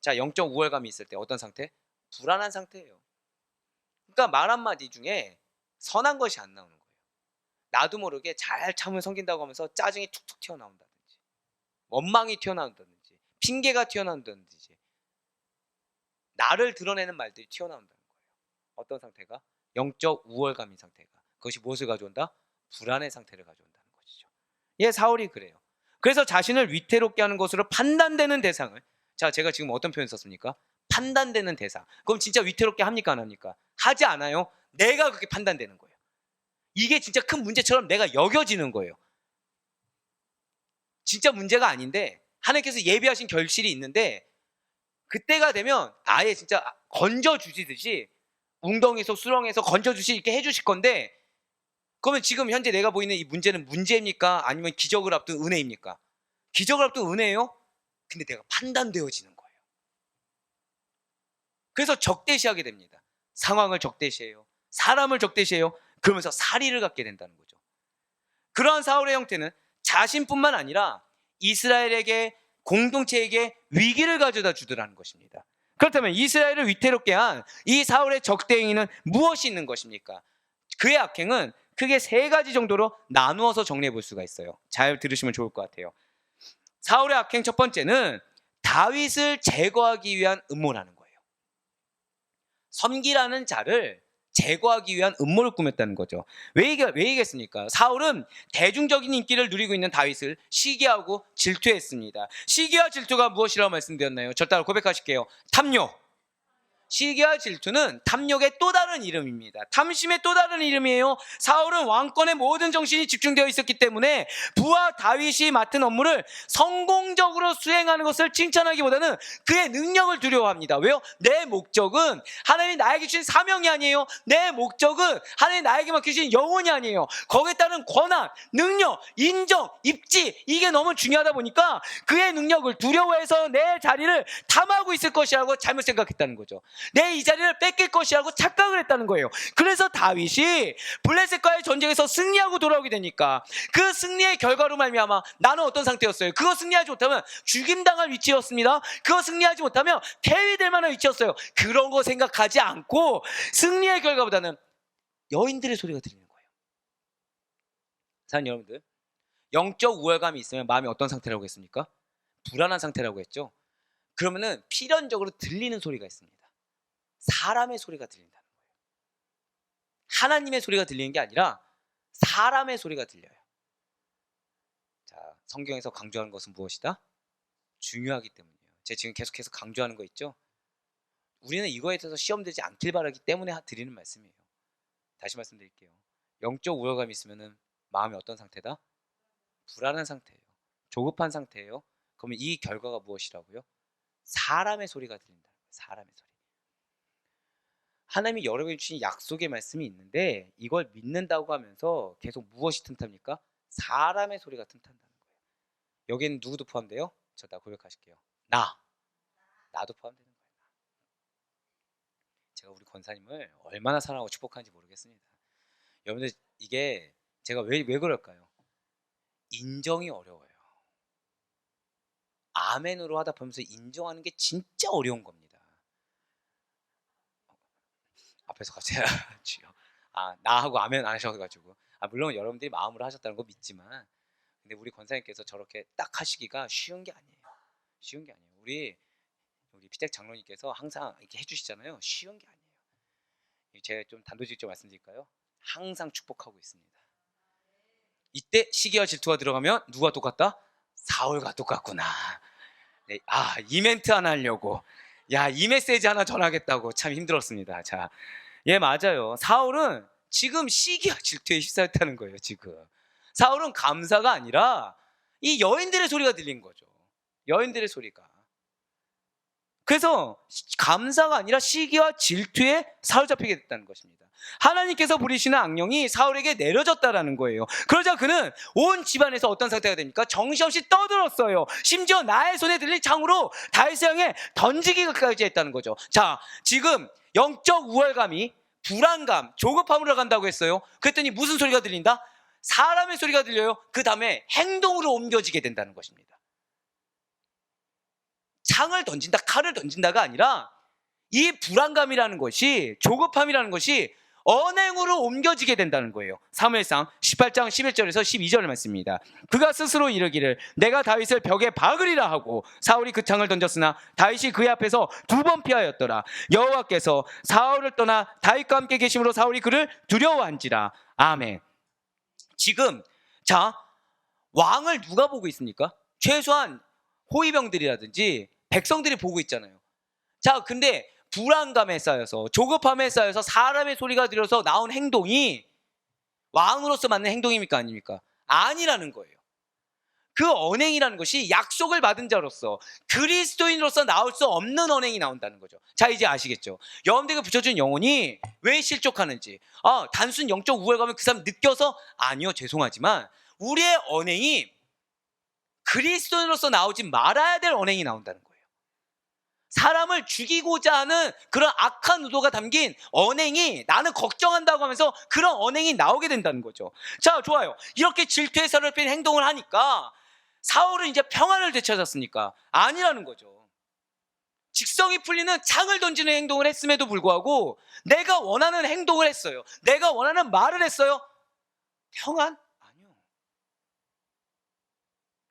자, 영적 우월감이 있을 때 어떤 상태? 불안한 상태예요. 그러니까 말 한마디 중에 선한 것이 안 나오는 거예요. 나도 모르게 잘 참을 섬긴다고 하면서 짜증이 툭툭 튀어나온다든지, 원망이 튀어나온다든지, 핑계가 튀어나온다든지, 나를 드러내는 말들이 튀어나온다는 거예요. 어떤 상태가? 영적 우월감인 상태가. 그것이 무엇을 가져온다? 불안의 상태를 가져온다는 것이죠. 예, 사울이 그래요. 그래서 자신을 위태롭게 하는 것으로 판단되는 대상을, 자, 제가 지금 어떤 표현 썼습니까? 판단되는 대상. 그럼 진짜 위태롭게 합니까? 안 합니까? 하지 않아요. 내가 그렇게 판단되는 거예요. 이게 진짜 큰 문제처럼 내가 여겨지는 거예요. 진짜 문제가 아닌데 하나님께서 예비하신 결실이 있는데 그때가 되면 아예 진짜 건져주시듯이 웅덩이에서 수렁에서 건져주시 이렇게 해주실 건데, 그러면 지금 현재 내가 보이는 이 문제는 문제입니까? 아니면 기적을 앞둔 은혜입니까? 기적을 앞둔 은혜예요? 근데 내가 판단되어지는 거예요. 그래서 적대시하게 됩니다. 상황을 적대시해요. 사람을 적대시해요. 그러면서 사리를 갖게 된다는 거죠. 그러한 사울의 형태는 자신뿐만 아니라 이스라엘에게, 공동체에게 위기를 가져다 주더라는 것입니다. 그렇다면 이스라엘을 위태롭게 한 이 사울의 적대 행위는 무엇이 있는 것입니까? 그의 악행은 크게 세 가지 정도로 나누어서 정리해 볼 수가 있어요. 잘 들으시면 좋을 것 같아요. 사울의 악행 첫 번째는 다윗을 제거하기 위한 음모라는 거예요. 섬기라는 자를 제거하기 위한 음모를 꾸몄다는 거죠. 왜 얘기했습니까? 사울은 대중적인 인기를 누리고 있는 다윗을 시기하고 질투했습니다. 시기와 질투가 무엇이라고 말씀드렸나요? 저 따라 고백하실게요. 탐욕. 시기와 질투는 탐욕의 또 다른 이름입니다. 탐심의 또 다른 이름이에요. 사울은 왕권의 모든 정신이 집중되어 있었기 때문에 부하 다윗이 맡은 업무를 성공적으로 수행하는 것을 칭찬하기보다는 그의 능력을 두려워합니다. 왜요? 내 목적은 하나님이 나에게 주신 사명이 아니에요. 내 목적은 하나님이 나에게 맡기신 영혼이 아니에요. 거기에 따른 권한, 능력, 인정, 입지, 이게 너무 중요하다 보니까 그의 능력을 두려워해서 내 자리를 탐하고 있을 것이라고 잘못 생각했다는 거죠. 내 이 자리를 뺏길 것이라고 착각을 했다는 거예요. 그래서 다윗이 블레셋과의 전쟁에서 승리하고 돌아오게 되니까 그 승리의 결과로 말미암아 나는 어떤 상태였어요? 그거 승리하지 못하면 죽임당할 위치였습니다. 그거 승리하지 못하면 폐위될 만한 위치였어요. 그런 거 생각하지 않고 승리의 결과보다는 여인들의 소리가 들리는 거예요. 사랑하는 여러분들, 영적 우월감이 있으면 마음이 어떤 상태라고 했습니까? 불안한 상태라고 했죠. 그러면은 필연적으로 들리는 소리가 있습니다. 사람의 소리가 들린다는 거예요. 하나님의 소리가 들리는 게 아니라 사람의 소리가 들려요. 자, 성경에서 강조하는 것은 무엇이다? 중요하기 때문이에요. 제가 지금 계속해서 강조하는 거 있죠? 우리는 이거에 대해서 시험되지 않길 바라기 때문에 드리는 말씀이에요. 다시 말씀드릴게요. 영적 우월감이 있으면 마음이 어떤 상태다? 불안한 상태예요. 조급한 상태예요. 그러면 이 결과가 무엇이라고요? 사람의 소리가 들린다는 거예요. 사람의 소리. 하나님이 여러분이 주신 약속의 말씀이 있는데 이걸 믿는다고 하면서 계속 무엇이 틈탑니까? 사람의 소리가 틈탄다는 거예요. 여기는 누구도 포함돼요? 저 다 고백하실게요. 나도 포함되는 거예요. 제가 우리 권사님을 얼마나 사랑하고 축복하는지 모르겠습니다. 여러분들 이게 제가 왜 그럴까요? 인정이 어려워요. 아멘으로 하다 보면서 인정하는 게 진짜 어려운 겁니다. 앞에서 갑자기 주여, 나하고 아멘 안 하셔가지고, 물론 여러분들이 마음으로 하셨다는 거 믿지만, 근데 우리 권사님께서 저렇게 딱 하시기가 쉬운 게 아니에요. 쉬운 게 아니에요. 우리 피택 장로님께서 항상 이렇게 해주시잖아요. 쉬운 게 아니에요. 제가 좀 단도직입적으로 말씀드릴까요? 항상 축복하고 있습니다. 이때 시기와 질투가 들어가면 누가 똑같다? 사울과 똑같구나. 네, 이 멘트 하나 하려고, 이 메시지 하나 전하겠다고 참 힘들었습니다. 자, 맞아요. 사울은 지금 시기와 질투에 휩싸였다는 거예요. 지금 사울은 감사가 아니라 이 여인들의 소리가 들린 거죠. 여인들의 소리가. 그래서 감사가 아니라 시기와 질투에 사로잡히게 됐다는 것입니다. 하나님께서 부리시는 악령이 사울에게 내려졌다라는 거예요. 그러자 그는 온 집안에서 어떤 상태가 됩니까? 정신없이 떠들었어요. 심지어 나의 손에 들린 창으로 다윗을 향해 던지기까지 했다는 거죠. 자, 지금 영적 우월감이 불안감, 조급함으로 간다고 했어요. 그랬더니 무슨 소리가 들린다? 사람의 소리가 들려요. 그 다음에 행동으로 옮겨지게 된다는 것입니다. 창을 던진다, 칼을 던진다가 아니라 이 불안감이라는 것이, 조급함이라는 것이 언행으로 옮겨지게 된다는 거예요. 사무엘상 18장 11절에서 12절의 말씀입니다. 그가 스스로 이르기를 내가 다윗을 벽에 박으리라 하고 사울이 그 창을 던졌으나 다윗이 그의 앞에서 2번 피하였더라. 여호와께서 사울을 떠나 다윗과 함께 계심으로 사울이 그를 두려워한지라. 아멘. 지금 자, 왕을 누가 보고 있습니까? 최소한 호위병들이라든지 백성들이 보고 있잖아요. 자, 근데 불안감에 쌓여서, 조급함에 쌓여서 사람의 소리가 들려서 나온 행동이 왕으로서 맞는 행동입니까? 아닙니까? 아니라는 거예요. 그 언행이라는 것이 약속을 받은 자로서, 그리스도인으로서 나올 수 없는 언행이 나온다는 거죠. 자, 이제 아시겠죠? 여러분들에게 붙여준 영혼이 왜 실족하는지. 단순 영적 우월감을 그 사람 느껴서? 아니요, 죄송하지만 우리의 언행이 그리스도인으로서 나오지 말아야 될 언행이 나온다는 거예요. 사람을 죽이고자 하는 그런 악한 의도가 담긴 언행이, 나는 걱정한다고 하면서 그런 언행이 나오게 된다는 거죠. 자, 좋아요. 이렇게 질투에 사로잡힌 행동을 하니까 사울은 이제 평안을 되찾았습니까? 아니라는 거죠. 직성이 풀리는 창을 던지는 행동을 했음에도 불구하고 내가 원하는 행동을 했어요. 내가 원하는 말을 했어요. 평안? 아니요.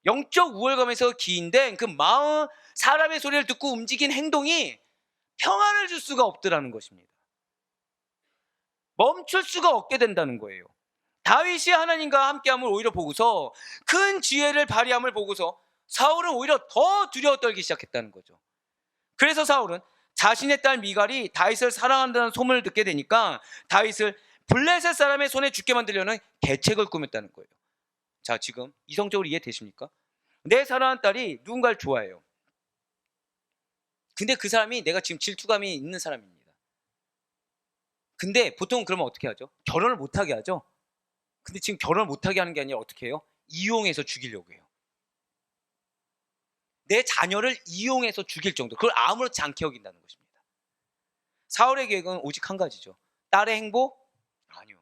영적 우월감에서 기인된 그 마음, 사람의 소리를 듣고 움직인 행동이 평안을 줄 수가 없더라는 것입니다. 멈출 수가 없게 된다는 거예요. 다윗이 하나님과 함께함을 오히려 보고서, 큰 지혜를 발휘함을 보고서 사울은 오히려 더 두려워 떨기 시작했다는 거죠. 그래서 사울은 자신의 딸 미갈이 다윗을 사랑한다는 소문을 듣게 되니까 다윗을 블레셋 사람의 손에 죽게 만들려는 계책을 꾸몄다는 거예요. 자, 지금 이성적으로 이해되십니까? 내 사랑하는 딸이 누군가를 좋아해요. 근데 그 사람이 내가 지금 질투감이 있는 사람입니다. 근데 보통 그러면 어떻게 하죠? 결혼을 못하게 하죠? 근데 지금 결혼을 못하게 하는 게 아니라 어떻게 해요? 이용해서 죽이려고 해요. 내 자녀를 이용해서 죽일 정도, 그걸 아무렇지 않게 여긴다는 것입니다. 사울의 계획은 오직 한 가지죠. 딸의 행복? 아니요.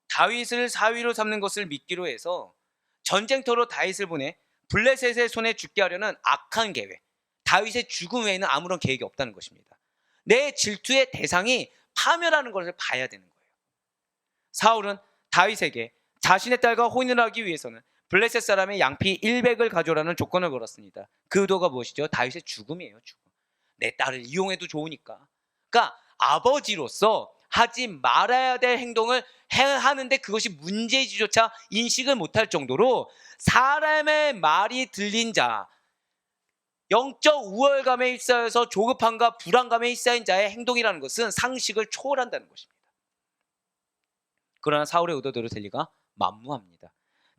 다윗을 사위로 삼는 것을 믿기로 해서 전쟁터로 다윗을 보내 블레셋의 손에 죽게 하려는 악한 계획, 다윗의 죽음 외에는 아무런 계획이 없다는 것입니다. 내 질투의 대상이 파멸하는 것을 봐야 되는 거예요. 사울은 다윗에게 자신의 딸과 혼인을 하기 위해서는 블레셋 사람의 양피 100을 가져오라는 조건을 걸었습니다. 그 의도가 무엇이죠? 다윗의 죽음이에요. 죽음. 내 딸을 이용해도 좋으니까. 그러니까 아버지로서 하지 말아야 될 행동을 하는데 그것이 문제지조차 인식을 못할 정도로 사람의 말이 들린 자, 영적 우월감에 휩싸여서 조급함과 불안감에 휩싸인 자의 행동이라는 것은 상식을 초월한다는 것입니다. 그러나 사울의 의도대로 될 리가 만무합니다.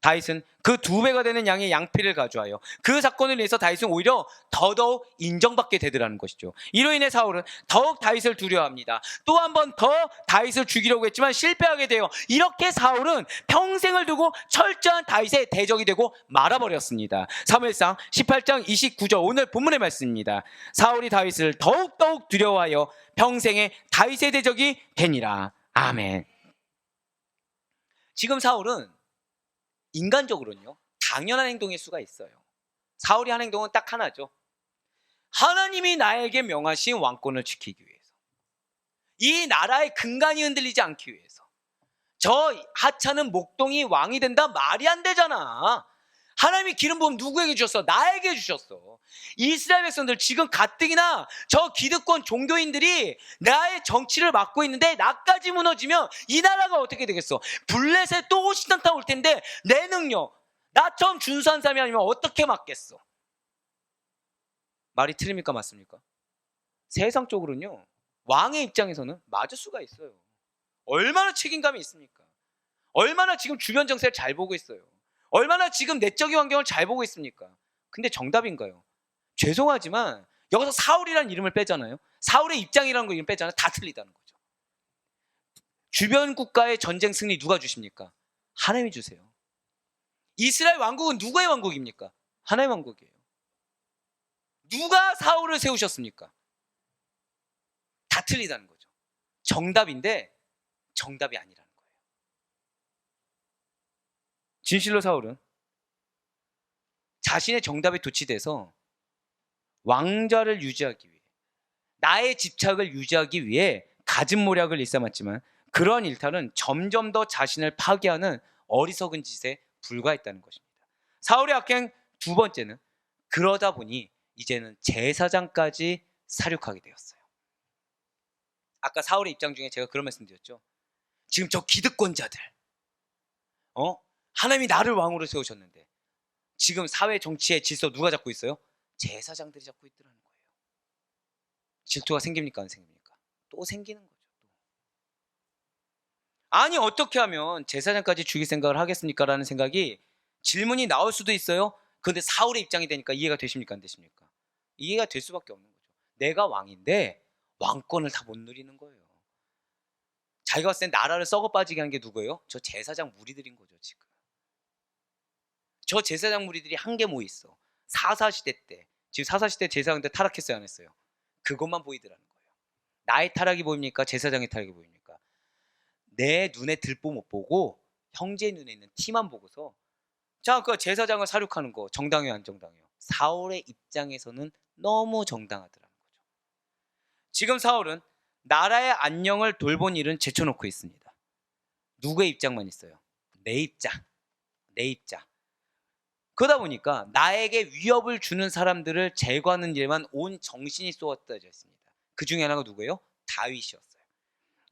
다윗은 그 2배가 되는 양의 양피를 가져와요. 그 사건을 위해서 다윗은 오히려 더더욱 인정받게 되더라는 것이죠. 이로 인해 사울은 더욱 다윗을 두려워합니다. 또 한 번 더 다윗을 죽이려고 했지만 실패하게 돼요. 이렇게 사울은 평생을 두고 철저한 다윗의 대적이 되고 말아버렸습니다. 사무엘상 18장 29절 오늘 본문의 말씀입니다. 사울이 다윗을 더욱더욱 두려워하여 평생에 다윗의 대적이 되니라. 아멘. 지금 사울은 인간적으로는요, 당연한 행동일 수가 있어요. 사울이 한 행동은 딱 하나죠. 하나님이 나에게 명하신 왕권을 지키기 위해서, 이 나라의 근간이 흔들리지 않기 위해서. 저 하찮은 목동이 왕이 된다? 말이 안 되잖아. 하나님이 기름 부음 누구에게 주셨어? 나에게 주셨어. 이스라엘 백성들 지금 가뜩이나 저 기득권 종교인들이 나의 정치를 맡고 있는데 나까지 무너지면 이 나라가 어떻게 되겠어? 블레셋 또 호시탄탄 올 텐데 내 능력, 나처럼 준수한 사람이 아니면 어떻게 맡겠어? 말이 틀립니까? 맞습니까? 세상적으로는요, 왕의 입장에서는 맞을 수가 있어요. 얼마나 책임감이 있습니까? 얼마나 지금 주변 정세를 잘 보고 있어요. 얼마나 지금 내적인 환경을 잘 보고 있습니까? 근데 정답인가요? 죄송하지만 여기서 사울이라는 이름을 빼잖아요. 사울의 입장이라는 거 이름 빼잖아요. 다 틀리다는 거죠. 주변 국가의 전쟁 승리 누가 주십니까? 하나님이 주세요. 이스라엘 왕국은 누구의 왕국입니까? 하나님의 왕국이에요. 누가 사울을 세우셨습니까? 다 틀리다는 거죠. 정답인데 정답이 아니라는 거예요. 진실로 사울은 자신의 정답에 도취돼서 왕좌를 유지하기 위해, 나의 집착을 유지하기 위해 가진 모략을 일삼았지만 그러한 일탈은 점점 더 자신을 파괴하는 어리석은 짓에 불과했다는 것입니다. 사울의 악행 두 번째는 그러다 보니 이제는 제사장까지 살육하게 되었어요. 아까 사울의 입장 중에 제가 그런 말씀 드렸죠. 지금 저 기득권자들, 하나님이 나를 왕으로 세우셨는데 지금 사회 정치의 질서 누가 잡고 있어요? 제사장들이 잡고 있더라는 거예요. 질투가 생깁니까? 안 생깁니까? 또 생기는 거죠. 아니 어떻게 하면 제사장까지 죽일 생각을 하겠습니까? 라는 생각이 질문이 나올 수도 있어요. 그런데 사울의 입장이 되니까 이해가 되십니까? 안 되십니까? 이해가 될 수밖에 없는 거죠. 내가 왕인데 왕권을 다 못 누리는 거예요. 자기가 봤을 땐 나라를 썩어 빠지게 하는 게 누구예요? 저 제사장 무리들인 거죠. 지금 저 제사장 무리들이 한 개 모여 있어. 사사시대 때, 지금 사사시대 제사장들 타락했어요? 안 했어요? 그것만 보이더라는 거예요. 나의 타락이 보입니까? 제사장의 타락이 보입니까? 내 눈에 들보 못 보고 형제 눈에 있는 티만 보고서 자, 그 제사장을 살육하는 거 정당해요, 안 정당해요? 사울의 입장에서는 너무 정당하더라는 거죠. 지금 사울은 나라의 안녕을 돌본 일은 제쳐놓고 있습니다. 누구의 입장만 있어요? 내 입장, 내 입장. 그러다 보니까 나에게 위협을 주는 사람들을 제거하는 일에만 온 정신이 쏟아져 있습니다. 그 중에 하나가 누구예요? 다윗이었어요.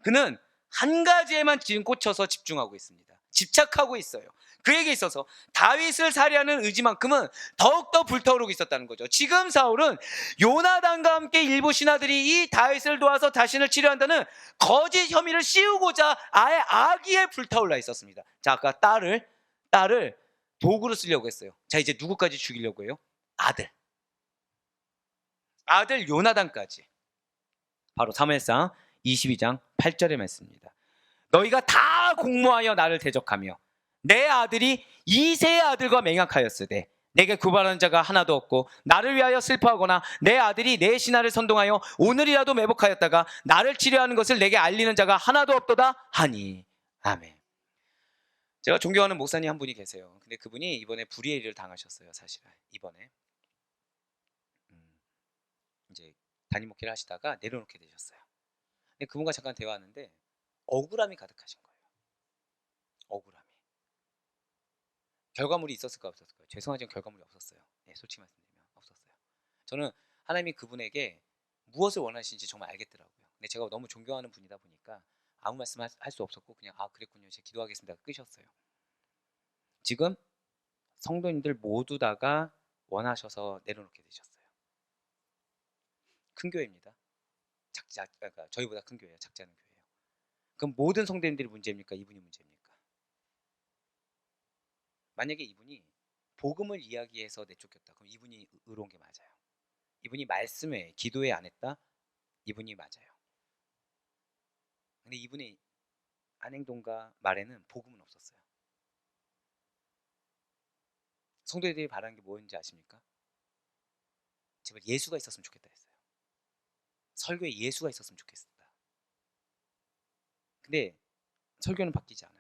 그는 한 가지에만 지금 꽂혀서 집중하고 있습니다. 집착하고 있어요. 그에게 있어서 다윗을 살해하는 의지만큼은 더욱더 불타오르고 있었다는 거죠. 지금 사울은 요나단과 함께 일부 신하들이 이 다윗을 도와서 자신을 치료한다는 거짓 혐의를 씌우고자 아예 악의에 불타올라 있었습니다. 자, 아까 딸을 도구로 쓰려고 했어요. 자, 이제 누구까지 죽이려고 해요? 아들 요나단까지. 바로 사무엘상 22장 8절의 말씀입니다. 너희가 다 공모하여 나를 대적하며 내 아들이 이새의 아들과 맹약하였으되 내게 구발하는 자가 하나도 없고 나를 위하여 슬퍼하거나 내 아들이 내 신하를 선동하여 오늘이라도 매복하였다가 나를 치료하는 것을 내게 알리는 자가 하나도 없도다 하니. 아멘. 제가 존경하는 목사님 한 분이 계세요. 근데 그분이 이번에 불의의 일을 당하셨어요. 사실은 이번에 이제 담임 목회를 하시다가 내려놓게 되셨어요. 근데 그분과 잠깐 대화하는데 억울함이 가득하신 거예요. 억울함이. 결과물이 있었을까 없었을까요? 죄송하지만 결과물이 없었어요. 네, 솔직히 말씀드리면 없었어요. 저는 하나님이 그분에게 무엇을 원하시는지 정말 알겠더라고요. 근데 제가 너무 존경하는 분이다 보니까 아무 말씀 할 수 없었고 그냥 그랬군요. 제가 기도하겠습니다. 끄셨어요. 지금 성도님들 모두 다가 원하셔서 내려놓게 되셨어요. 큰 교회입니다. 그러니까 저희보다 큰 교회예요. 작지 않은 교회예요. 그럼 모든 성도님들이 문제입니까? 이분이 문제입니까? 만약에 이분이 복음을 이야기해서 내쫓겼다. 그럼 이분이 의로운 게 맞아요. 이분이 말씀에 기도에 안 했다. 이분이 맞아요. 근데 이분의 안행동과 말에는 복음은 없었어요. 성도들이 바라는 게 뭐였는지 아십니까? 제발 예수가 있었으면 좋겠다 했어요. 설교에 예수가 있었으면 좋겠다. 근데 설교는 바뀌지 않아요.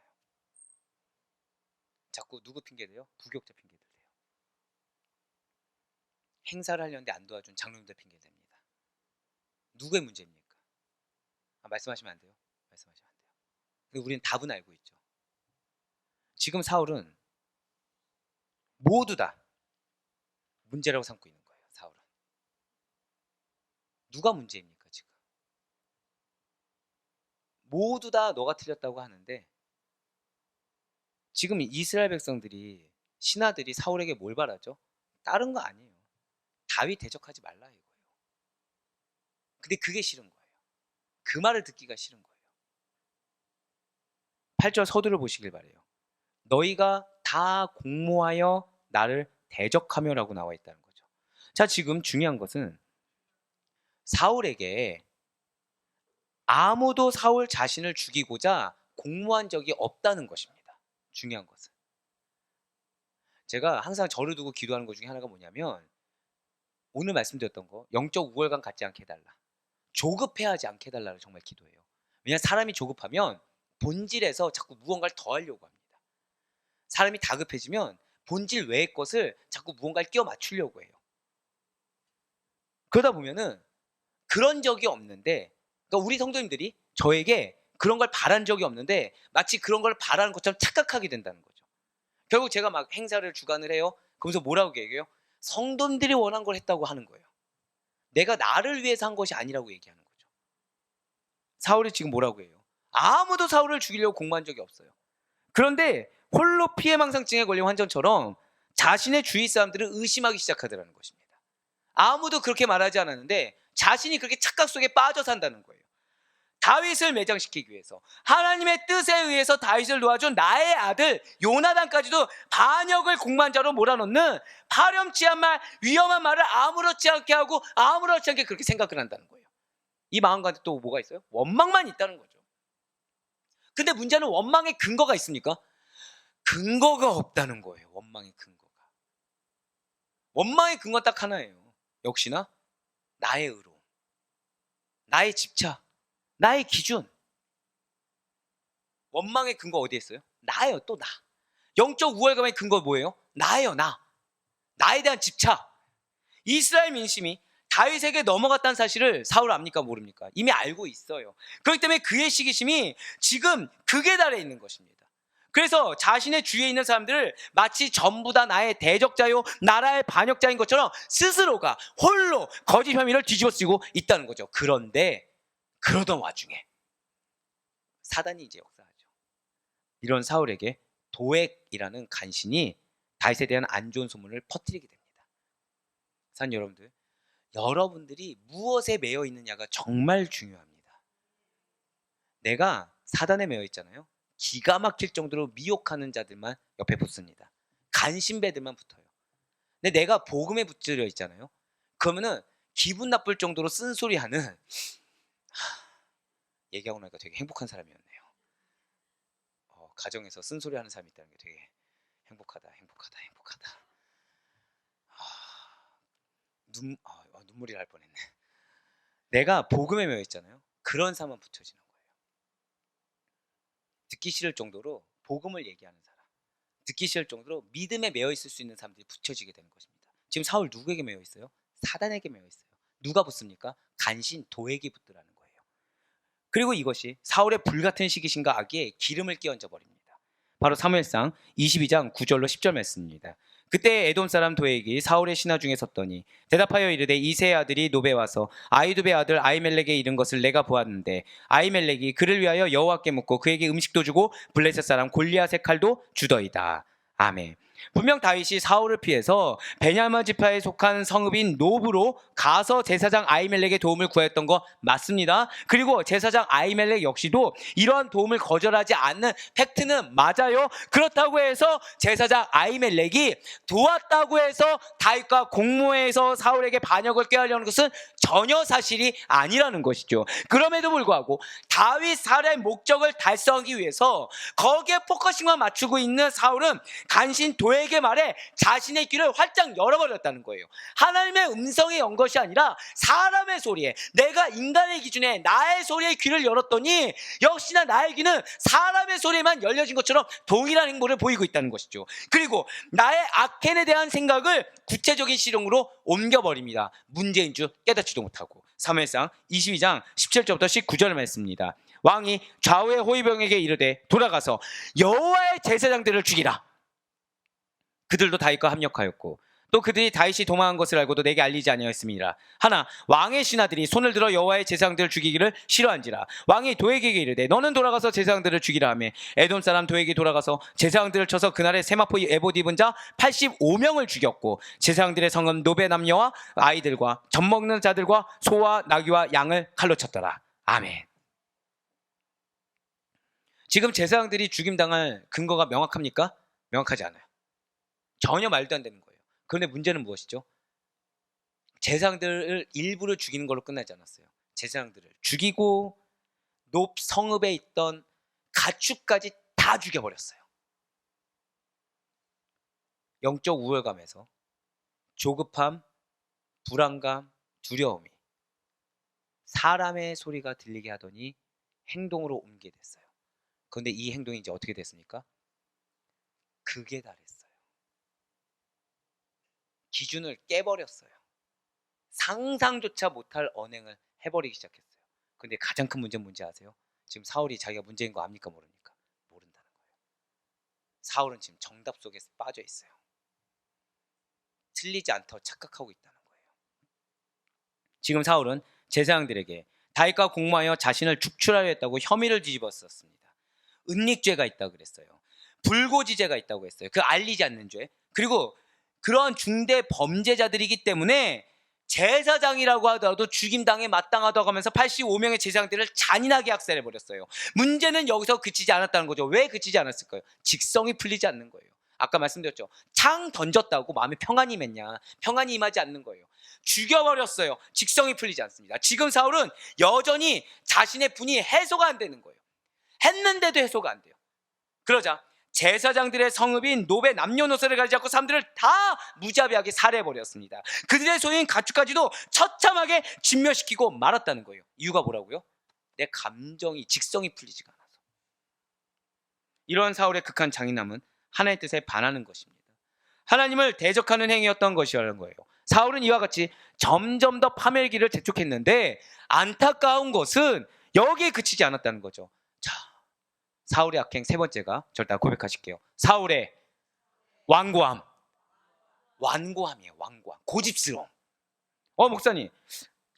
자꾸 누구 핑계대요? 부격자 핑계들 대요. 행사를 하려는데 안 도와준 장로님들 핑계댑니다. 누구의 문제입니까? 말씀하시면 안 돼요. 말씀하시면 안 돼요. 근데 우리는 답은 알고 있죠. 지금 사울은 모두 다 문제라고 삼고 있는 거예요. 사울은. 누가 문제입니까 지금? 모두 다 너가 틀렸다고 하는데 지금 이스라엘 백성들이 신하들이 사울에게 뭘 바라죠? 다른 거 아니에요. 다윗 대적하지 말라 이거예요. 근데 그게 싫은 거예요. 그 말을 듣기가 싫은 거예요. 8절 서두를 보시길 바래요. 너희가 다 공모하여 나를 대적하며 라고 나와 있다는 거죠. 자, 지금 중요한 것은 사울에게 아무도 사울 자신을 죽이고자 공모한 적이 없다는 것입니다. 중요한 것은. 제가 항상 저를 두고 기도하는 것 중에 하나가 뭐냐면 오늘 말씀드렸던 거 영적 우월감 갖지 않게 해달라. 조급해하지 않게 해달라를 정말 기도해요. 왜냐하면 사람이 조급하면 본질에서 자꾸 무언가를 더 하려고 합니다. 사람이 다급해지면 본질 외의 것을 자꾸 무언가를 끼워 맞추려고 해요. 그러다 보면은 그런 적이 없는데, 그러니까 우리 성도님들이 저에게 그런 걸 바란 적이 없는데 마치 그런 걸 바라는 것처럼 착각하게 된다는 거죠. 결국 제가 막 행사를 주관을 해요. 그러면서 뭐라고 얘기해요? 성도님들이 원한 걸 했다고 하는 거예요. 내가 나를 위해서 한 것이 아니라고 얘기하는 거죠. 사울이 지금 뭐라고 해요? 아무도 사울을 죽이려고 공모한 적이 없어요. 그런데 홀로 피해망상증에 걸린 환전처럼 자신의 주위 사람들을 의심하기 시작하더라는 것입니다. 아무도 그렇게 말하지 않았는데 자신이 그렇게 착각 속에 빠져 산다는 거예요. 다윗을 매장시키기 위해서, 하나님의 뜻에 의해서 다윗을 도와준 나의 아들 요나단까지도 반역을 공모한 자로 몰아넣는 파렴치한 말, 위험한 말을 아무렇지 않게 하고 아무렇지 않게 그렇게 생각을 한다는 거예요. 이 마음 가운데 또 뭐가 있어요? 원망만 있다는 거죠. 근데 문제는 원망의 근거가 있습니까? 근거가 없다는 거예요. 원망의 근거가. 원망의 근거는 딱 하나예요. 역시나 나의 의로움, 나의 집착, 나의 기준. 원망의 근거 어디에 있어요? 나예요. 또 나. 영적 우월감의 근거 뭐예요? 나예요. 나에 대한 집착. 이스라엘 민심이 다윗에게 넘어갔다는 사실을 사울 압니까? 모릅니까? 이미 알고 있어요. 그렇기 때문에 그의 시기심이 지금 극에 달해 있는 것입니다. 그래서 자신의 주위에 있는 사람들을 마치 전부 다 나의 대적자요 나라의 반역자인 것처럼 스스로가 홀로 거짓 혐의를 뒤집어 쓰고 있다는 거죠. 그런데 그러던 와중에 사단이 이제 역사하죠. 이런 사울에게 도액이라는 간신이 다윗에 대한 안 좋은 소문을 퍼뜨리게 됩니다. 산 여러분들, 여러분들이 무엇에 매여 있느냐가 정말 중요합니다. 내가 사단에 매여 있잖아요. 기가 막힐 정도로 미혹하는 자들만 옆에 붙습니다. 간신배들만 붙어요. 근데 내가 복음에 붙들려 있잖아요. 그러면은 기분 나쁠 정도로 쓴소리하는 얘기하고 나니까 되게 행복한 사람이었네요. 가정에서 쓴소리하는 사람이 있다는 게 되게 행복하다. 눈물이 날 뻔했네. 내가 복음에 매여 있잖아요. 그런 사람만 붙여지는 거예요. 듣기 싫을 정도로 복음을 얘기하는 사람, 듣기 싫을 정도로 믿음에 매여 있을 수 있는 사람들이 붙여지게 되는 것입니다. 지금 사울 누구에게 매여 있어요? 사단에게 매여 있어요. 누가 붙습니까? 간신, 도액이 붙더라는 거예요. 그리고 이것이 사울의 불같은 시기심과 악에 기름을 끼얹어 버립니다. 바로 사무엘상 22장 9절로 10절 말씀입니다. 그때 에돔 사람 도액이 사울의 신하 중에 섰더니 대답하여 이르되 이새의 아들이 노베 와서 아히두베의 아들 아히멜렉에 이른 것을 내가 보았는데 아히멜렉이 그를 위하여 여호와께 묻고 그에게 음식도 주고 블레셋 사람 골리앗의 칼도 주더이다. 아멘. 분명 다윗이 사울을 피해서 베냐민 지파에 속한 성읍인 노브로 가서 제사장 아히멜렉의 도움을 구했던 거 맞습니다. 그리고 제사장 아히멜렉 역시도 이러한 도움을 거절하지 않는 팩트는 맞아요. 그렇다고 해서 제사장 아히멜렉이 도왔다고 해서 다윗과 공모해서 사울에게 반역을 꾀하려는 것은 전혀 사실이 아니라는 것이죠. 그럼에도 불구하고 다윗 살해의 목적을 달성하기 위해서 거기에 포커싱만 맞추고 있는 사울은 간신 도에게 말해 자신의 귀를 활짝 열어버렸다는 거예요. 하나님의 음성에 연 것이 아니라 사람의 소리에, 내가 인간의 기준에 나의 소리에 귀를 열었더니 역시나 나의 귀는 사람의 소리에만 열려진 것처럼 동일한 행보를 보이고 있다는 것이죠. 그리고 나의 악행에 대한 생각을 구체적인 실용으로 옮겨버립니다. 문제인 줄 깨닫지도 못하고. 사무엘상 22장 17절부터 19절을 말씀입니다. 왕이 좌우의 호위병에게 이르되 돌아가서 여호와의 제사장들을 죽이라. 그들도 다윗과 합력하였고 또 그들이 다윗이 도망한 것을 알고도 내게 알리지 아니하였음이라. 하나 왕의 신하들이 손을 들어 여호와의 제사장들을 죽이기를 싫어한지라. 왕이 도에게게 이르되 너는 돌아가서 제사장들을 죽이라 하매 에돔 사람 도에게 돌아가서 제사장들을 쳐서 그날에 세마포 에봇 입은 자 85명을 죽였고 제사장들의 성은 노베 남녀와 아이들과 젖 먹는 자들과 소와 나귀와 양을 칼로 쳤더라. 아멘. 지금 제사장들이 죽임당할 근거가 명확합니까? 명확하지 않아요. 전혀 말도 안 되는 거예요. 그런데 문제는 무엇이죠? 제사장들을 일부러 죽이는 걸로 끝나지 않았어요. 제사장들을 죽이고 높 성읍에 있던 가축까지 다 죽여버렸어요. 영적 우월감에서 조급함, 불안감, 두려움이 사람의 소리가 들리게 하더니 행동으로 옮기게 됐어요. 그런데 이 행동이 이제 어떻게 됐습니까? 극에 달했어요. 기준을 깨버렸어요. 상상조차 못할 언행을 해버리기 시작했어요. 근데 가장 큰 문제는 뭔지 아세요? 지금 사울이 자기가 문제인 거 압니까? 모릅니까? 모른다는 거예요. 사울은 지금 정답 속에 빠져 있어요. 틀리지 않다고 착각하고 있다는 거예요. 지금 사울은 제사장들에게 다윗과 공모하여 자신을 축출하려 했다고 혐의를 뒤집었었습니다. 은닉죄가 있다고 그랬어요. 불고지죄가 있다고 했어요. 그 알리지 않는 죄. 그리고 그러한 중대 범죄자들이기 때문에 제사장이라고 하더라도 죽임당에 마땅하다고 하면서 85명의 제사장들을 잔인하게 학살해버렸어요. 문제는 여기서 그치지 않았다는 거죠. 왜 그치지 않았을까요? 직성이 풀리지 않는 거예요. 아까 말씀드렸죠. 창 던졌다고 마음에 평안이 임했냐? 평안이 임하지 않는 거예요. 죽여버렸어요. 직성이 풀리지 않습니다. 지금 사울은 여전히 자신의 분이 해소가 안 되는 거예요. 했는데도 해소가 안 돼요. 그러자 제사장들의 성읍인 노베 남녀노소를 가리지 않고 사람들을 다 무자비하게 살해해버렸습니다. 그들의 소유인 가축까지도 처참하게 진멸시키고 말았다는 거예요. 이유가 뭐라고요? 내 감정이, 직성이 풀리지가 않아서. 이러한 사울의 극한 잔인함은 하나님의 뜻에 반하는 것입니다. 하나님을 대적하는 행위였던 것이라는 거예요. 사울은 이와 같이 점점 더 파멸기를 재촉했는데 안타까운 것은 여기에 그치지 않았다는 거죠. 자, 사울의 악행 세 번째가 절대 고백하실게요. 사울의 완고함. 완고함이에요. 완고함. 고집스러움. 목사님,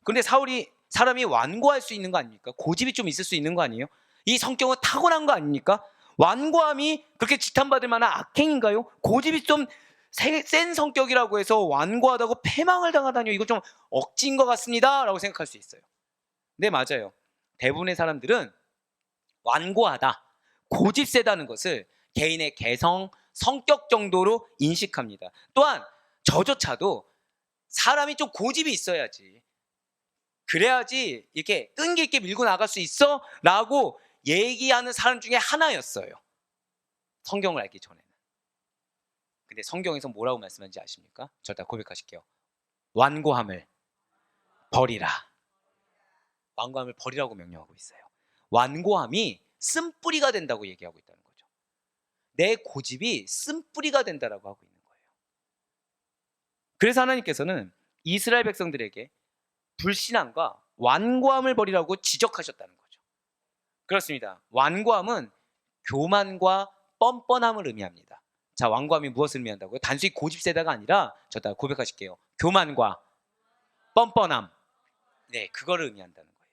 근데 사람이 완고할 수 있는 거 아닙니까? 고집이 좀 있을 수 있는 거 아니에요? 이 성격은 타고난 거 아닙니까? 완고함이 그렇게 지탄받을 만한 악행인가요? 고집이 좀 센 성격이라고 해서 완고하다고 패망을 당하다니요, 이거 좀 억지인 것 같습니다 라고 생각할 수 있어요. 네, 맞아요. 대부분의 사람들은 완고하다, 고집 세다는 것을 개인의 개성, 성격 정도로 인식합니다. 또한 저조차도 사람이 좀 고집이 있어야지, 그래야지 이렇게 끈기 있게 밀고 나갈 수 있어 라고 얘기하는 사람 중에 하나였어요, 성경을 알기 전에는. 근데 성경에서 뭐라고 말씀하는지 아십니까? 절대 고백하실게요. 완고함을 버리라. 완고함을 버리라고 명령하고 있어요. 완고함이 쓴뿌리가 된다고 얘기하고 있다는 거죠. 내 고집이 쓴뿌리가 된다라고 하고 있는 거예요. 그래서 하나님께서는 이스라엘 백성들에게 불신앙과 완고함을 버리라고 지적하셨다는 거죠. 그렇습니다. 완고함은 교만과 뻔뻔함을 의미합니다. 자, 완고함이 무엇을 의미한다고요? 단순히 고집 세다가 아니라, 저다 고백하실게요. 교만과 뻔뻔함. 네, 그거를 의미한다는 거예요.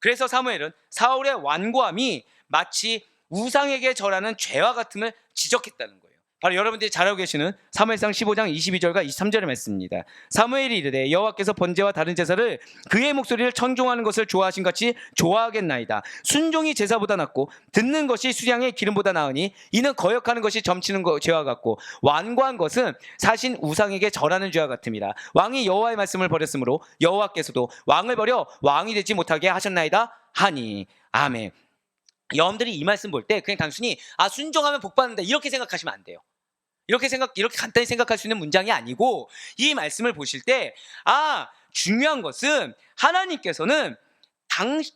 그래서 사무엘은 사울의 완고함이 마치 우상에게 절하는 죄와 같음을 지적했다는 거예요. 바로 여러분들이 잘 알고 계시는 사무엘상 15장 22절과 23절의 말씀입니다. 사무엘이 이르되 여호와께서 번제와 다른 제사를 그의 목소리를 청종하는 것을 좋아하신 같이 좋아하겠나이다. 순종이 제사보다 낫고 듣는 것이 수량의 기름보다 나으니 이는 거역하는 것이 점치는 죄와 같고 완고한 것은 사신 우상에게 절하는 죄와 같음이라. 왕이 여호와의 말씀을 버렸으므로 여호와께서도 왕을 버려 왕이 되지 못하게 하셨나이다 하니. 아멘. 여러분들이 이 말씀 볼 때 그냥 단순히 순종하면 복 받는다 이렇게 생각하시면 안 돼요. 이렇게 간단히 생각할 수 있는 문장이 아니고, 이 말씀을 보실 때 중요한 것은 하나님께서는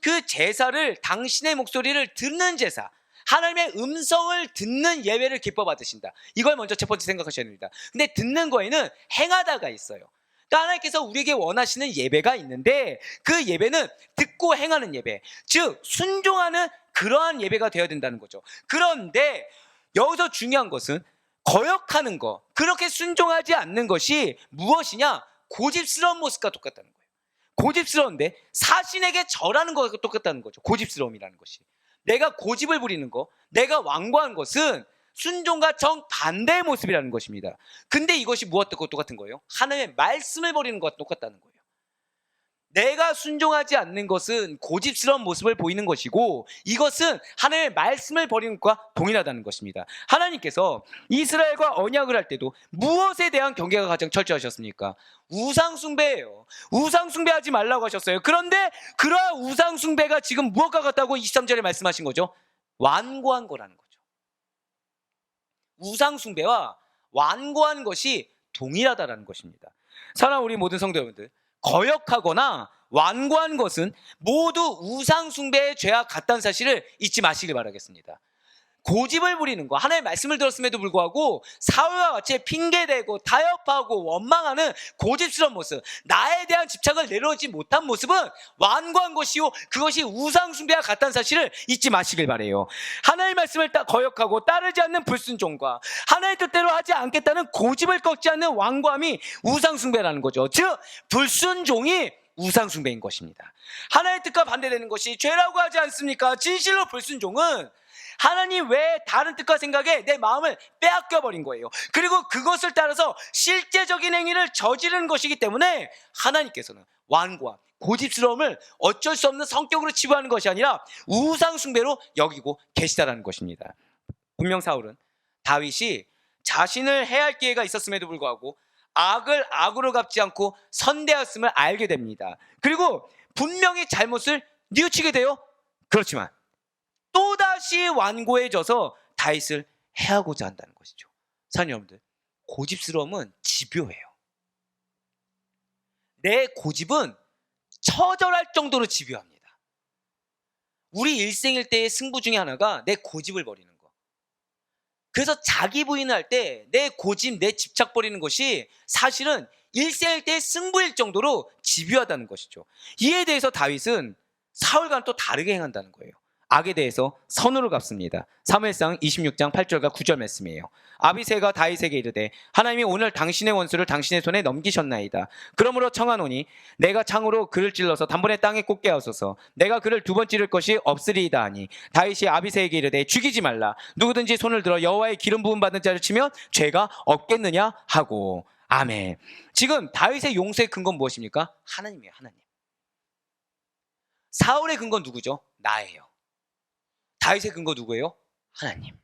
그 제사를, 당신의 목소리를 듣는 제사, 하나님의 음성을 듣는 예배를 기뻐 받으신다. 이걸 먼저 첫 번째 생각하셔야 됩니다. 근데 듣는 거에는 행하다가 있어요. 그러니까 하나님께서 우리에게 원하시는 예배가 있는데 그 예배는 듣고 행하는 예배, 즉 순종하는 그러한 예배가 되어야 된다는 거죠. 그런데 여기서 중요한 것은 거역하는 거, 그렇게 순종하지 않는 것이 무엇이냐? 고집스러운 모습과 똑같다는 거예요. 고집스러운데 사신에게 절하는 것과 똑같다는 거죠. 고집스러움이라는 것이. 내가 고집을 부리는 거, 내가 완고한 것은 순종과 정반대의 모습이라는 것입니다. 근데 이것이 무엇과 똑같은 거예요? 하나님의 말씀을 버리는 것과 똑같다는 거예요. 내가 순종하지 않는 것은 고집스러운 모습을 보이는 것이고, 이것은 하나님의 말씀을 버리는 것과 동일하다는 것입니다. 하나님께서 이스라엘과 언약을 할 때도 무엇에 대한 경계가 가장 철저하셨습니까? 우상숭배예요. 우상숭배하지 말라고 하셨어요. 그런데 그러한 우상숭배가 지금 무엇과 같다고 23절에 말씀하신 거죠? 완고한 거라는 거죠. 우상숭배와 완고한 것이 동일하다는 것입니다. 사랑하는 우리 모든 성도 여러분들, 거역하거나 완고한 것은 모두 우상숭배의 죄와 같다는 사실을 잊지 마시길 바라겠습니다. 고집을 부리는 거, 하나님의 말씀을 들었음에도 불구하고 사울과 같이 핑계대고 타협하고 원망하는 고집스러운 모습, 나에 대한 집착을 내려오지 못한 모습은 완고한 것이요, 그것이 우상숭배와 같다는 사실을 잊지 마시길 바라요. 하나님의 말씀을 거역하고 따르지 않는 불순종과 하나님의 뜻대로 하지 않겠다는 고집을 꺾지 않는 완고함이 우상숭배라는 거죠. 즉 불순종이 우상숭배인 것입니다. 하나님의 뜻과 반대되는 것이 죄라고 하지 않습니까? 진실로 불순종은 하나님 외에 다른 뜻과 생각에 내 마음을 빼앗겨버린 거예요. 그리고 그것을 따라서 실제적인 행위를 저지르는 것이기 때문에 하나님께서는 완고함, 고집스러움을 어쩔 수 없는 성격으로 치부하는 것이 아니라 우상숭배로 여기고 계시다라는 것입니다. 분명 사울은 다윗이 자신을 해할 기회가 있었음에도 불구하고 악을 악으로 갚지 않고 선대했음을 알게 됩니다. 그리고 분명히 잘못을 뉘우치게 돼요. 그렇지만 또다시 완고해져서 다윗을 해하고자 한다는 것이죠. 사랑하는 여러분들, 고집스러움은 집요해요. 내 고집은 처절할 정도로 집요합니다. 우리 일생일 때의 승부 중에 하나가 내 고집을 버리는 거. 그래서 자기 부인을 할 때 내 고집, 내 집착 버리는 것이 사실은 일생일 때의 승부일 정도로 집요하다는 것이죠. 이에 대해서 다윗은 사울과는 또 다르게 행한다는 거예요. 악에 대해서 선으로 갚습니다. 사무엘상 26장 8절과 9절 말씀이에요. 아비새가 다윗에게 이르되 하나님이 오늘 당신의 원수를 당신의 손에 넘기셨나이다. 그러므로 청하노니 내가 창으로 그를 찔러서 단번에 땅에 꽂게 하소서. 내가 그를 두 번 찌를 것이 없으리이다 하니 다윗이 아비새에게 이르되 죽이지 말라. 누구든지 손을 들어 여호와의 기름 부음 받은 자를 치면 죄가 없겠느냐 하고. 아멘. 지금 다윗의 용서의 근거는 무엇입니까? 하나님이에요. 하나님. 사울의 근거는 누구죠? 나예요. 다윗의 근거 누구예요? 하나님.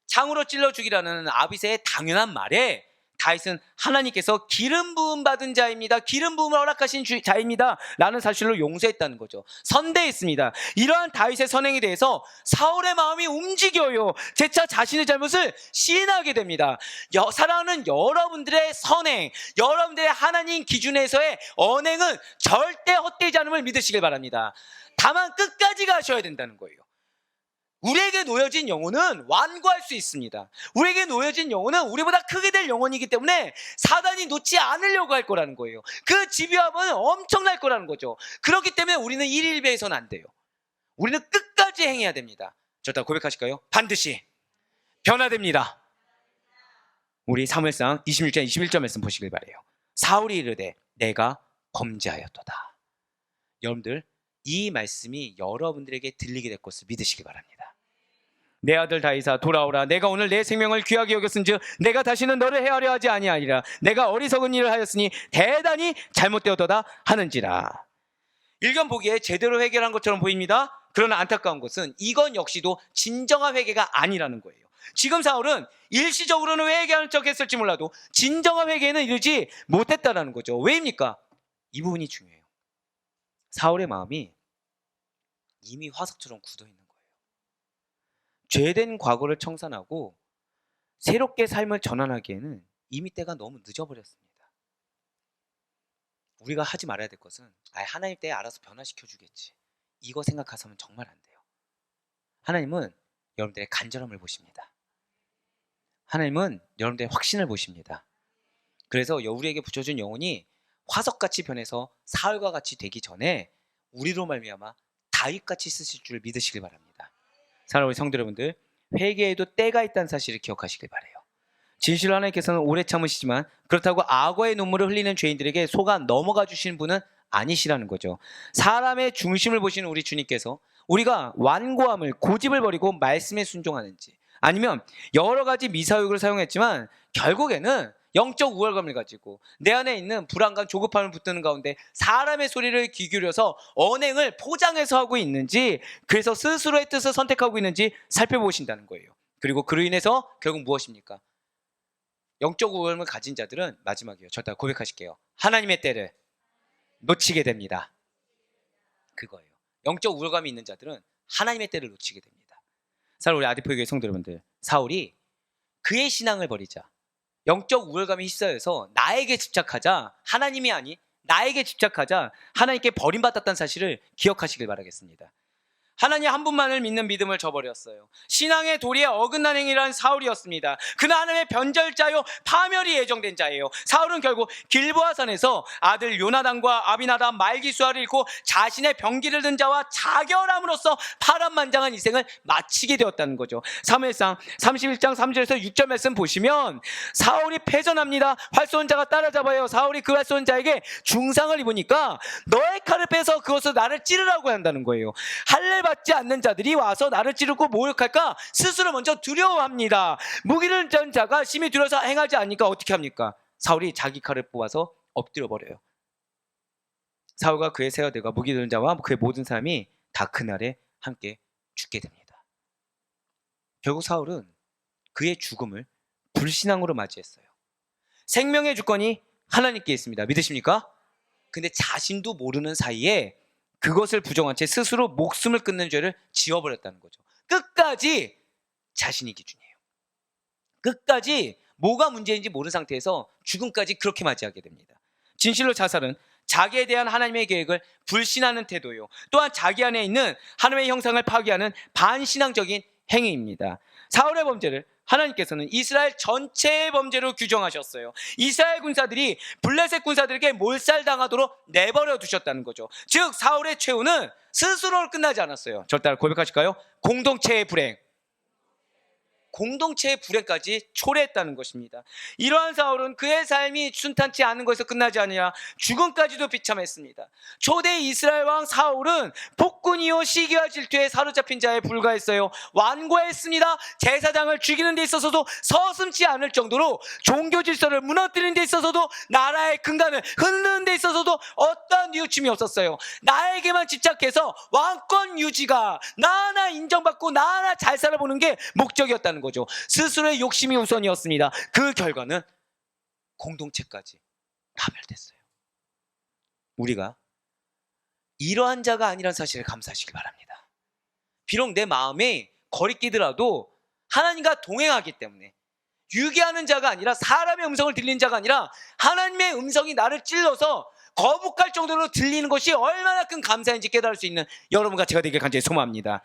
창으로 찔러 죽이라는 아비새의 당연한 말에 다윗은 하나님께서 기름 부음 받은 자입니다. 기름 부음을 허락하신 자입니다. 라는 사실로 용서했다는 거죠. 선대했습니다. 이러한 다윗의 선행에 대해서 사울의 마음이 움직여요. 재차 자신의 잘못을 시인하게 됩니다. 사랑하는 여러분들의 선행, 여러분들의 하나님 기준에서의 언행은 절대 헛되지 않음을 믿으시길 바랍니다. 다만 끝까지 가셔야 된다는 거예요. 우리에게 놓여진 영혼은 완고할 수 있습니다. 우리에게 놓여진 영혼은 우리보다 크게 될 영혼이기 때문에 사단이 놓지 않으려고 할 거라는 거예요. 그 집요함은 엄청날 거라는 거죠. 그렇기 때문에 우리는 일일배에서는 안 돼요. 우리는 끝까지 행해야 됩니다. 저다 고백하실까요? 반드시 변화됩니다. 우리 사무엘상 26장 21절 말씀 보시길 바라요. 사울이 이르되 내가 범죄하였도다. 여러분들, 이 말씀이 여러분들에게 들리게 될 것을 믿으시기 바랍니다. 내 아들 다윗아 돌아오라. 내가 오늘 내 생명을 귀하게 여겼은즉 내가 다시는 너를 해하려 하지 아니하리라. 내가 어리석은 일을 하였으니 대단히 잘못되었도다 하는지라. 일견 보기에 제대로 회개한 것처럼 보입니다. 그러나 안타까운 것은 이건 역시도 진정한 회개가 아니라는 거예요. 지금 사울은 일시적으로는 회개하는 척 했을지 몰라도 진정한 회개에는 이르지 못했다라는 거죠. 왜입니까? 이 부분이 중요해요. 사울의 마음이 이미 화석처럼 굳어있는 거예요. 죄된 과거를 청산하고 새롭게 삶을 전환하기에는 이미 때가 너무 늦어버렸습니다. 우리가 하지 말아야 될 것은 하나님 때에 알아서 변화시켜 주겠지, 이거 생각하서는 정말 안 돼요. 하나님은 여러분들의 간절함을 보십니다. 하나님은 여러분들의 확신을 보십니다. 그래서 우리에게 붙여준 영혼이 화석같이 변해서 사울과 같이 되기 전에 우리로 말미암아 다윗같이 쓰실 줄 믿으시길 바랍니다. 사랑하는 성도 여러분들, 회개에도 때가 있다는 사실을 기억하시길 바라요. 진실로 하나님께서는 오래 참으시지만 그렇다고 악어의 눈물을 흘리는 죄인들에게 속아 넘어가 주시는 분은 아니시라는 거죠. 사람의 중심을 보시는 우리 주님께서 우리가 완고함을, 고집을 버리고 말씀에 순종하는지, 아니면 여러 가지 미사역을 사용했지만 결국에는 영적 우월감을 가지고 내 안에 있는 불안감, 조급함을 붙드는 가운데 사람의 소리를 귀 기울여서 언행을 포장해서 하고 있는지, 그래서 스스로의 뜻을 선택하고 있는지 살펴보신다는 거예요. 그리고 그로 인해서 결국 무엇입니까? 영적 우월감을 가진 자들은 마지막이에요. 저다 고백하실게요. 하나님의 때를 놓치게 됩니다. 그거예요. 영적 우월감이 있는 자들은 하나님의 때를 놓치게 됩니다. 사실 우리 아디포교회 성도 여러분들, 사울이 그의 신앙을 버리자, 영적 우월감이 휩싸여서 나에게 집착하자, 하나님이 아닌 나에게 집착하자 하나님께 버림받았다는 사실을 기억하시길 바라겠습니다. 하나님 한 분만을 믿는 믿음을 저버렸어요. 신앙의 도리에 어긋난 행위란 사울이었습니다. 그는 하나님의 변절자요 파멸이 예정된 자예요. 사울은 결국 길보아산에서 아들 요나단과 아비나답, 말기수아를 잃고 자신의 병기를 든 자와 자결함으로써 파란만장한 인생을 마치게 되었다는 거죠. 사무엘상 31장 3절에서 6절 말씀 보시면 사울이 패전합니다. 활쏘는자가 따라잡아요. 사울이 그 활쏘는자에게 중상을 입으니까 너의 칼을 빼서 그것을 나를 찌르라고 한다는 거예요. 할례 받지 않는 자들이 와서 나를 찌르고 모욕할까 스스로 먼저 두려워합니다. 무기를 든 자가 심히 두려워서 행하지 않으니까 어떻게 합니까? 사울이 자기 칼을 뽑아서 엎드려 버려요. 사울과 그의 세 아들과 무기 든 자와 그의 모든 사람이 다 그날에 함께 죽게 됩니다. 결국 사울은 그의 죽음을 불신앙으로 맞이했어요. 생명의 주권이 하나님께 있습니다. 믿으십니까? 근데 자신도 모르는 사이에 그것을 부정한 채 스스로 목숨을 끊는 죄를 지어버렸다는 거죠. 끝까지 자신이 기준이에요. 끝까지 뭐가 문제인지 모르는 상태에서 죽음까지 그렇게 맞이하게 됩니다. 진실로 자살은 자기에 대한 하나님의 계획을 불신하는 태도요, 또한 자기 안에 있는 하나님의 형상을 파괴하는 반신앙적인 행위입니다. 사울의 범죄를 하나님께서는 이스라엘 전체의 범죄로 규정하셨어요. 이스라엘 군사들이 블레셋 군사들에게 몰살당하도록 내버려 두셨다는 거죠. 즉 사울의 최후는 스스로로 끝나지 않았어요. 저를 따라 고백하실까요? 공동체의 불행, 공동체의 불행까지 초래했다는 것입니다. 이러한 사울은 그의 삶이 순탄치 않은 것에서 끝나지 아니라 죽음까지도 비참했습니다. 초대 이스라엘 왕 사울은 폭군이요 시기와 질투에 사로잡힌 자에 불과했어요. 완고했습니다. 제사장을 죽이는 데 있어서도 서슴지 않을 정도로 종교 질서를 무너뜨리는 데 있어서도 나라의 근간을 흔드는 데 있어서도 어떠한 뉘우침이 없었어요. 나에게만 집착해서 왕권 유지가, 나 하나 인정받고 나 하나 잘 살아보는 게 목적이었다는 거죠. 스스로의 욕심이 우선이었습니다. 그 결과는 공동체까지 파멸됐어요. 우리가 이러한 자가 아니란 사실을 감사하시기 바랍니다. 비록 내 마음에 거리끼더라도 하나님과 동행하기 때문에, 유기하는 자가 아니라, 사람의 음성을 들리는 자가 아니라 하나님의 음성이 나를 찔러서 거북할 정도로 들리는 것이 얼마나 큰 감사인지 깨달을 수 있는 여러분과 제가 되길 간절히 소망합니다.